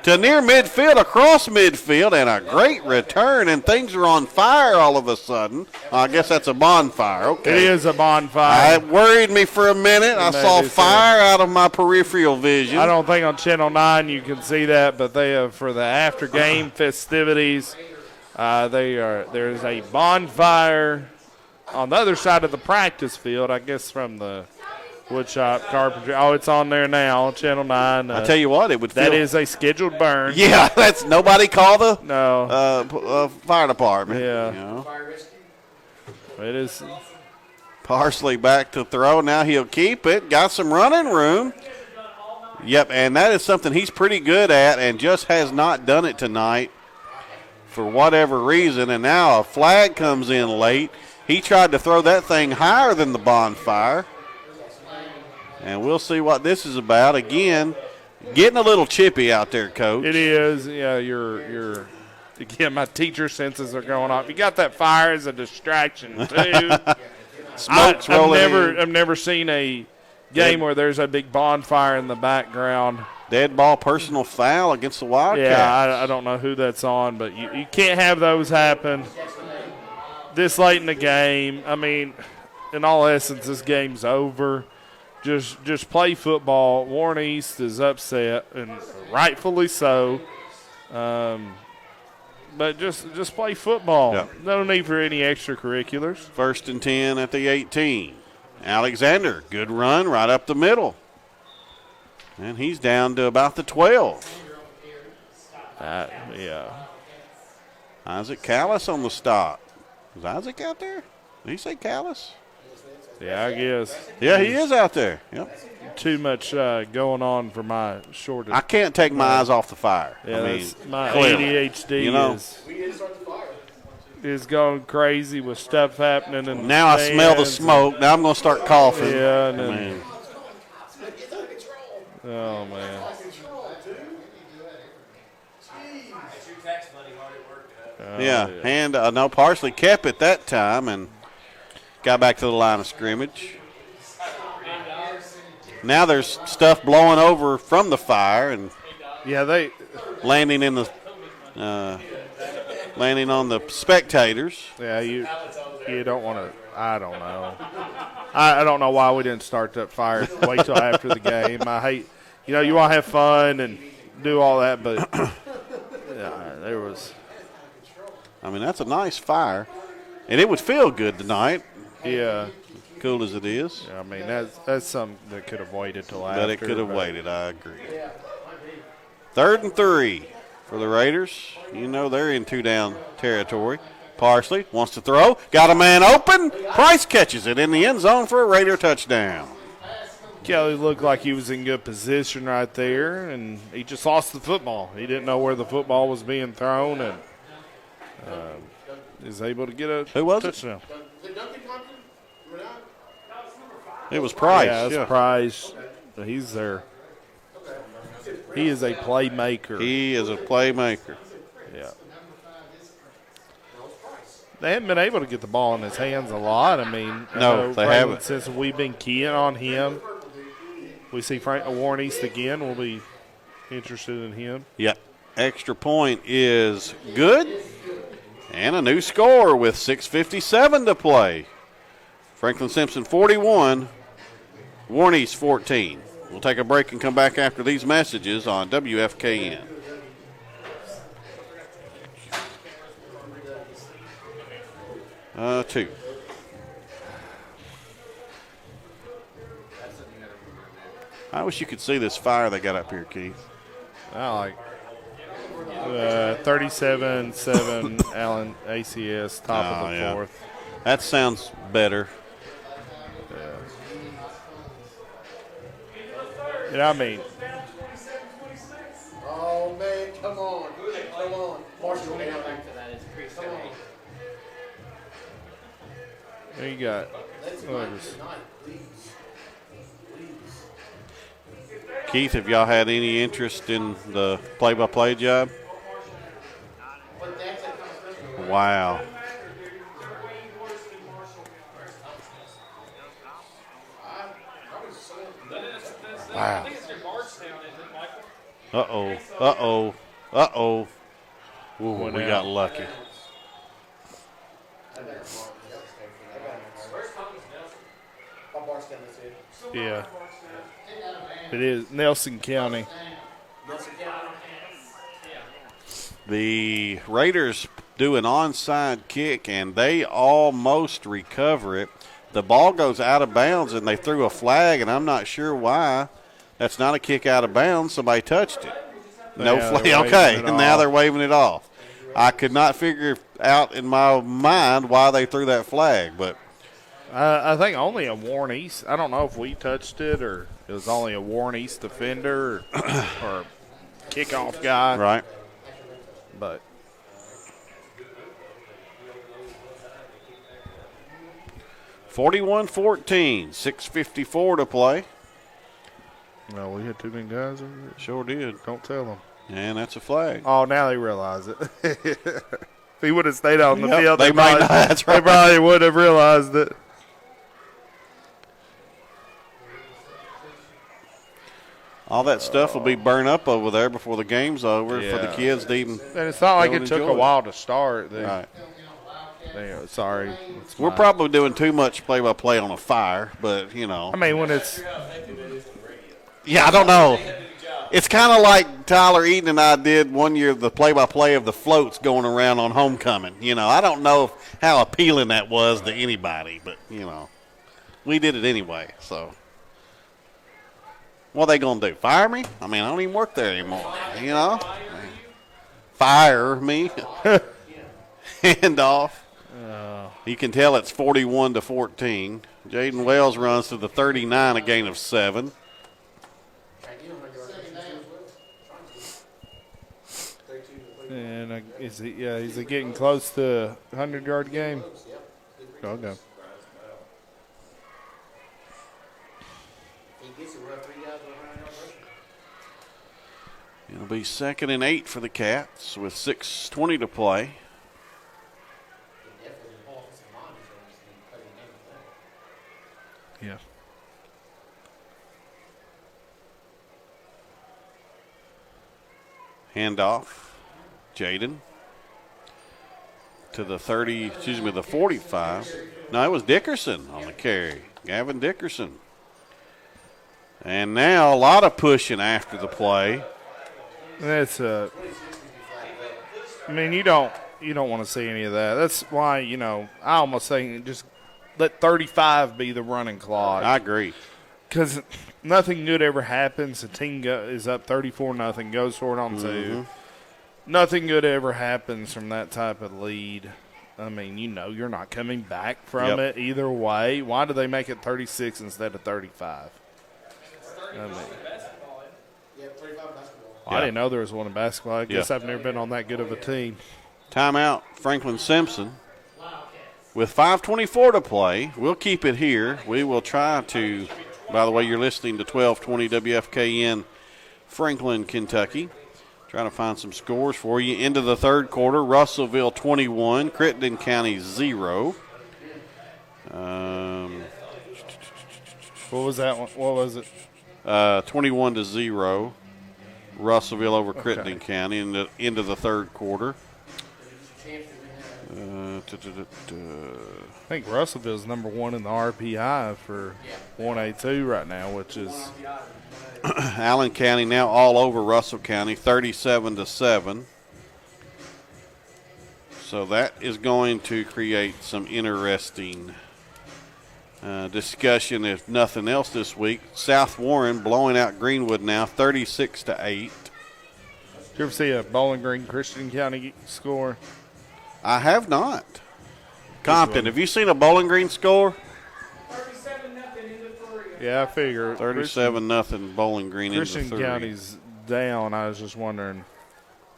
to near midfield, across midfield, and a great return, and things are on fire all of a sudden. I guess that's a bonfire. Okay. It is a bonfire. It worried me for a minute. I saw fire out of my peripheral vision. I don't think on Channel 9 you can see that, but they have, for the after-game festivities, there's a bonfire on the other side of the practice field, I guess from the woodshop, carpentry. Oh, it's on there now, Channel 9. I tell you what, it would feel. That is a scheduled burn. Yeah, that's nobody call the fire department. Yeah. You know. It is. Parsley back to throw. Now he'll keep it. Got some running room. Yep, and that is something he's pretty good at and just has not done it tonight for whatever reason. And now a flag comes in late. He tried to throw that thing higher than the bonfire. And we'll see what this is about. Again, getting a little chippy out there, Coach. It is. Yeah, again, my teacher senses are going off. You got that fire as a distraction, too. Smoke's rolling in. I've never seen a game where there's a big bonfire in the background. Dead ball personal foul against the Wildcats. Yeah, I don't know who that's on, but you can't have those happen this late in the game. I mean, in all essence, this game's over. Just play football. Warren East is upset, and rightfully so. But just play football. Yeah. No need for any extracurriculars. 1st and 10 at the 18. Alexander, good run right up the middle. And he's down to about the 12. Yeah. Isaac Callis on the stop. Is Isaac out there? Did he say Callis? Yeah, I guess. Yeah, he is out there. Yep. Too much going on for my short. I can't take my eyes off the fire. Yeah, I mean, my clearly. ADHD You know. is going crazy with stuff happening. And Now I smell the smoke. Now I'm going to start coughing. Yeah, and I then, mean, oh man. yeah, and no, Parsley kept it that time and got back to the line of scrimmage. Now there's stuff blowing over from the fire and Yeah, landing in the landing on the spectators. Yeah, you don't want to. I don't know. I don't know why we didn't start that fire. Wait till after the game. I hate. You want to have fun and do all that, but yeah, there was. I mean, that's a nice fire, and it would feel good tonight. Yeah. Cool as it is. I mean, that's something that could have waited till after. But it could have waited. I agree. 3rd and 3 for the Raiders. They're in 2-down territory. Parsley wants to throw. Got a man open. Price catches it in the end zone for a Raider touchdown. Kelly looked like he was in good position right there, and he just lost the football. He didn't know where the football was being thrown, and is able to get a touchdown. It was Price. Yeah, it's Price. He's there. He is a playmaker. He is a playmaker. Yeah. They haven't been able to get the ball in his hands a lot. I mean, no, they haven't. Since we've been keying on him, we see Warren East again. We'll be interested in him. Yeah. Extra point is good. And a new score with 6:57 to play. Franklin Simpson 41, Warren East 14. We'll take a break and come back after these messages on WFKN. Two. I wish you could see this fire they got up here, Keith. I like 37-7 Allen ACS, top of the fourth. That sounds better. Yeah, I mean. Oh, man, come on. Come on. Marshall, man. There you got. Keith, have y'all had any interest in the play-by-play job? Wow. Wow. Uh-oh. Uh-oh. Uh-oh. Ooh, we got lucky. Yeah. It is Nelson County. The Raiders do an onside kick, and they almost recover it. The ball goes out of bounds, and they threw a flag, and I'm not sure why. That's not a kick out of bounds. Somebody touched it. No flag. Okay, and now they're waving it off. I could not figure out in my mind why they threw that flag, but I think only a Warren East. I don't know if we touched it or it was only a Warren East defender or kickoff guy. Right. But 41-14, 6:54 to play. No, we had too many guys over here. Sure did. Don't tell them. And that's a flag. Oh, now they realize it. If he would have stayed on the Yep, field, they might not. That's right. They probably would have realized it. All that stuff will be burned up over there before the game's over for the Yeah. kids to even. And it's not like Go it and took enjoy a it. while to start. Right. Sorry. It's We're fine. probably doing too much play-by-play on a fire, but you know. I mean, when it's Yeah, I don't know. It's kind of like Tyler Eaton and I did one year the play-by-play of the floats going around on homecoming. You know, I don't know how appealing that was to anybody, but you know, we did it anyway. So, what are they gonna do? Fire me? I mean, I don't even work there anymore. You know, fire me. Hand off. You can tell it's 41-14. Jaden Wells runs to the 39, a gain of 7. and is he getting close to a 100-yard game? Okay. It'll be 2nd and 8 for the Cats with 6:20 to play. Yeah. Handoff. Jaden to the 45. No, it was Dickerson on the carry. Gavin Dickerson. And now a lot of pushing after the play. That's I mean, you don't want to see any of that. That's why, I almost think just let 35 be the running clock. I agree. Because nothing good ever happens. The team is up 34-0, goes for it on 2. Nothing good ever happens from that type of lead. I mean, you're not coming back from it either way. Why do they make it 36 instead of 35? I mean, I didn't know there was one in basketball. I guess I've never been on that good of a team. Timeout, Franklin Simpson. With 5:24 to play, we'll keep it here. We will try to, by the way, you're listening to 1220 WFKN Franklin, Kentucky. Trying to find some scores for you. Into the third quarter, Russellville 21, Crittenden County 0. What was that one? What was it? 21-0. Russellville over Crittenden County into the third quarter. I think Russellville's number 1 in the RPI for 1A2 right now, which is Allen County now all over Russell County, 37-7. So that is going to create some interesting discussion, if nothing else, this week. South Warren blowing out Greenwood now, 36-8. Did you ever see a Bowling Green Christian County score? I have not. Compton, have you seen a Bowling Green score? 37-0 into 3. Yeah, I figure 37-0 Bowling Green Christian into 3. County's down. I was just wondering.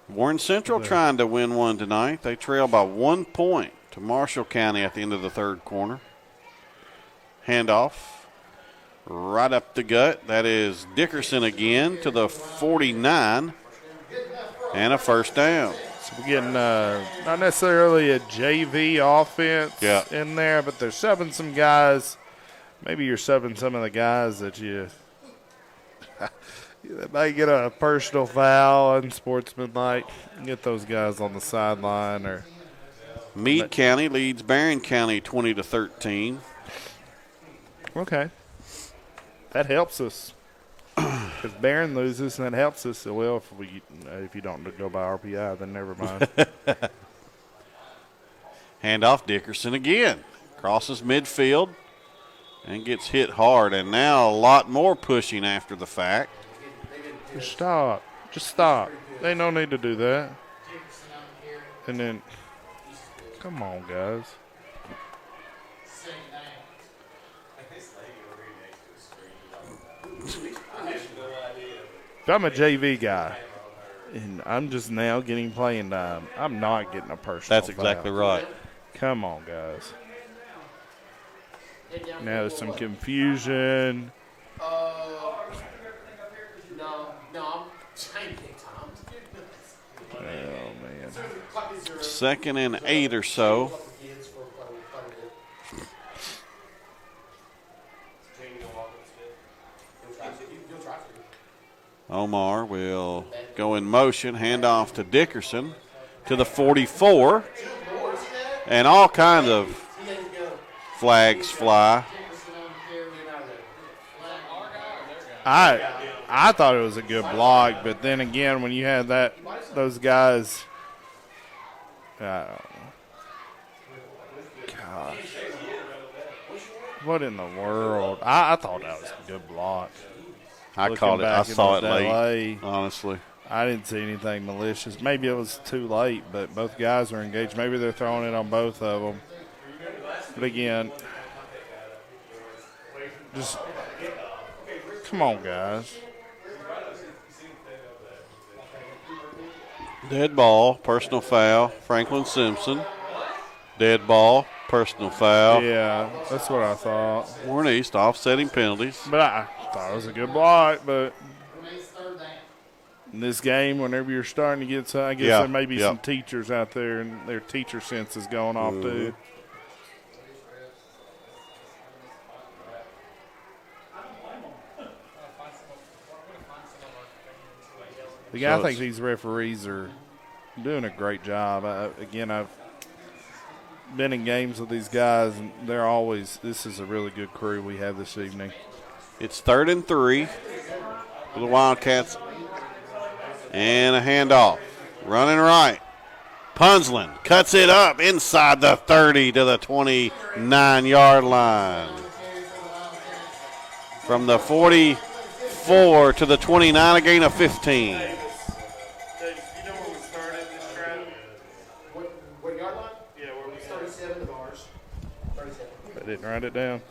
Warren Central trying to win one tonight. They trail by 1 point to Marshall County at the end of the third quarter. Handoff right up the gut. That is Dickerson again to the 49 and a first down. So we're getting not necessarily a JV offense in there, but they're subbing some guys. Maybe you're subbing some of the guys that that might get a personal foul, unsportsmanlike. Get those guys on the sideline. Meade County leads Barron County 20-13. Okay. That helps us. Because Barron loses, and that helps us. Well, if you don't go by RPI, then never mind. Handoff Dickerson again. Crosses midfield and gets hit hard. And now a lot more pushing after the fact. Just stop. Just stop. They no need to do that. And then, come on, guys. If I'm a JV guy, and I'm just now getting playing time, I'm not getting a personal That's exactly foul. right. Come on, guys. Now there's some confusion. Oh, man. 2nd and 8 or so. Omar will go in motion, hand off to Dickerson to the 44, and all kinds of flags fly. I thought it was a good block, but then again, when you had those guys, gosh, what in the world? I thought that was a good block. I Looking caught it. I back saw at it that late, lay, honestly. I didn't see anything malicious. Maybe it was too late, but both guys are engaged. Maybe they're throwing it on both of them. But again, just come on, guys. Dead ball, personal foul, Franklin Simpson. Dead ball, personal foul. Yeah, that's what I thought. Warren East offsetting penalties. But I thought it was a good block. But in this game, whenever you're starting to get some, I guess there may be some teachers out there, and their teacher sense is going off too. I think these referees are doing a great job. I've been in games with these guys, and this is a really good crew we have this evening. It's 3rd and 3 for the Wildcats. And a handoff. Running right. Punslin cuts it up inside the 30 to the 29-yard line. From the 44 to the 29, a gain of 15. Didn't write it down.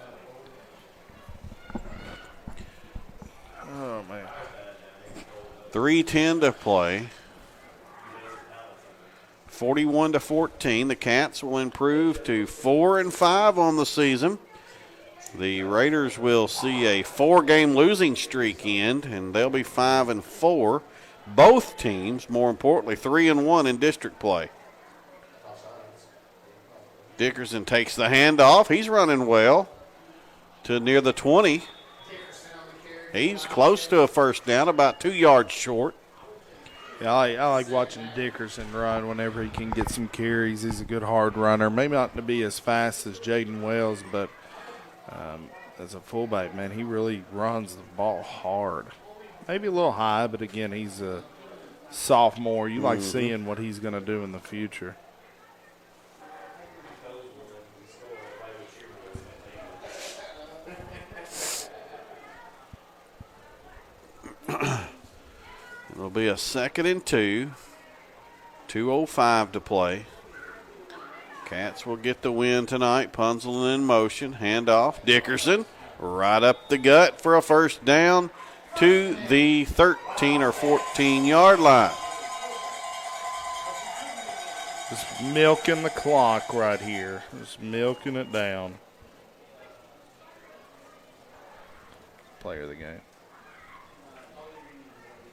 Oh, man. 3:10 to play. 41-14. The Cats will improve to 4-5 on the season. The Raiders will see a 4-game losing streak end, and they'll be 5-4. Both teams, more importantly, 3-1 in district play. Dickerson takes the handoff. He's running well to near the 20. He's close to a first down, about 2 yards short. Yeah, I like watching Dickerson run whenever he can get some carries. He's a good hard runner. Maybe not to be as fast as Jaden Wells, but as a fullback, man, he really runs the ball hard. Maybe a little high, but again, he's a sophomore. You like seeing what he's going to do in the future. It'll be a 2nd and 2. 2:05 to play. Cats will get the win tonight. Punslin in motion. Handoff. Dickerson right up the gut for a first down to the 13 or 14-yard line. Just milking the clock right here. Just milking it down. Player of the game.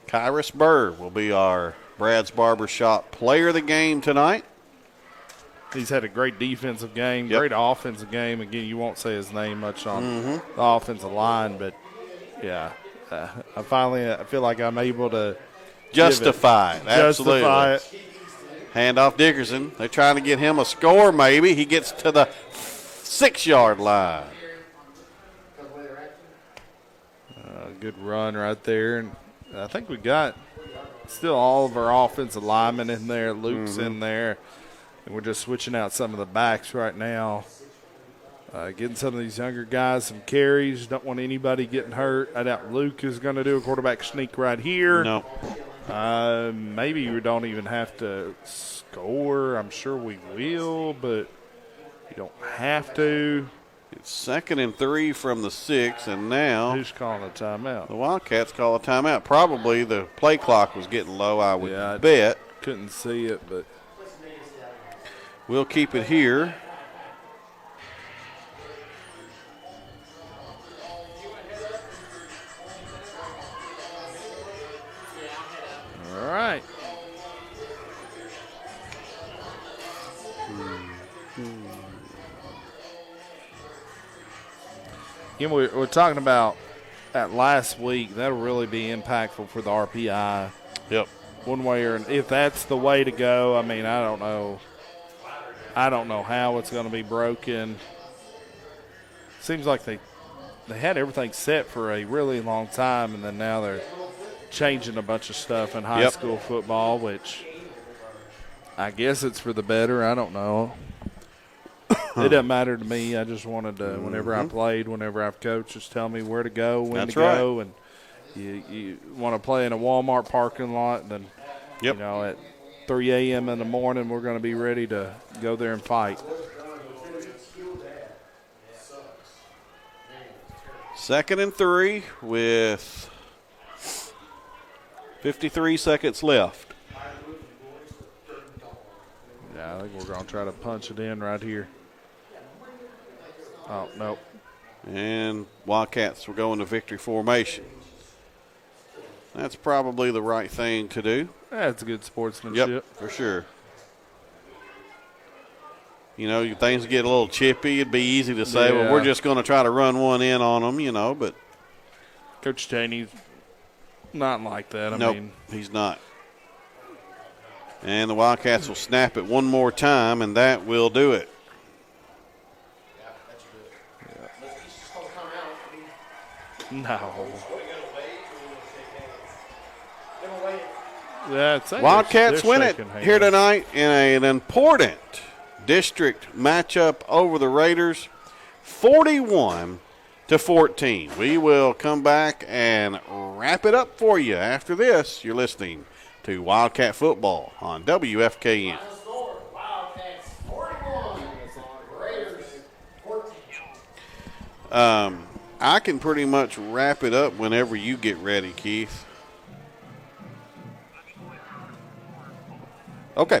Kyrus Burr will be our Brad's Barbershop player of the game tonight. He's had a great defensive game, great offensive game. Again, you won't say his name much on the offensive line, but, yeah, I feel like I'm able to justify it. Absolutely. Justify it. Handoff Dickerson. They're trying to get him a score maybe. He gets to the 6-yard line. Good run right there. And I think we got still all of our offensive linemen in there. Luke's in there. And we're just switching out some of the backs right now. Getting some of these younger guys some carries. Don't want anybody getting hurt. I doubt Luke is going to do a quarterback sneak right here. No. Maybe we don't even have to score. I'm sure we will, but you don't have to. It's 2nd and 3 from the 6, and now Who's calling a timeout? the Wildcats call a timeout. Probably the play clock was getting low, I would I bet. couldn't see it, but We'll keep it here. all right. Again, we're talking about that last week, that'll really be impactful for the RPI. Yep. One way or if that's the way to go, I mean, I don't know. I don't know how it's going to be broken. Seems like they had everything set for a really long time, and then now they're changing a bunch of stuff in high school football, which I guess it's for the better. I don't know. It doesn't matter to me. I just wanted to, whenever I played, whenever I've coached, just tell me where to go, when to go, and you want to play in a Walmart parking lot, and then you know, at 3 a.m. in the morning, we're going to be ready to go there and fight. 2nd and 3 with 53 seconds left. Yeah, I think we're going to try to punch it in right here. Oh, no. And Wildcats will go into victory formation. That's probably the right thing to do. That's good sportsmanship. Yep, for sure. You know, things get a little chippy. It'd be easy to say, well, we're just going to try to run one in on them, you know, but. Coach Cheney's not like that. I nope, mean, he's not. And the Wildcats will snap it one more time, and that will do it. No. Wildcats win it here tonight in an important district matchup over the Raiders, 41-14. We will come back and wrap it up for you after this. You're listening to Wildcat Football on WFKN. Wildcats 41, Raiders 14. I can pretty much wrap it up whenever you get ready, Keith. Okay.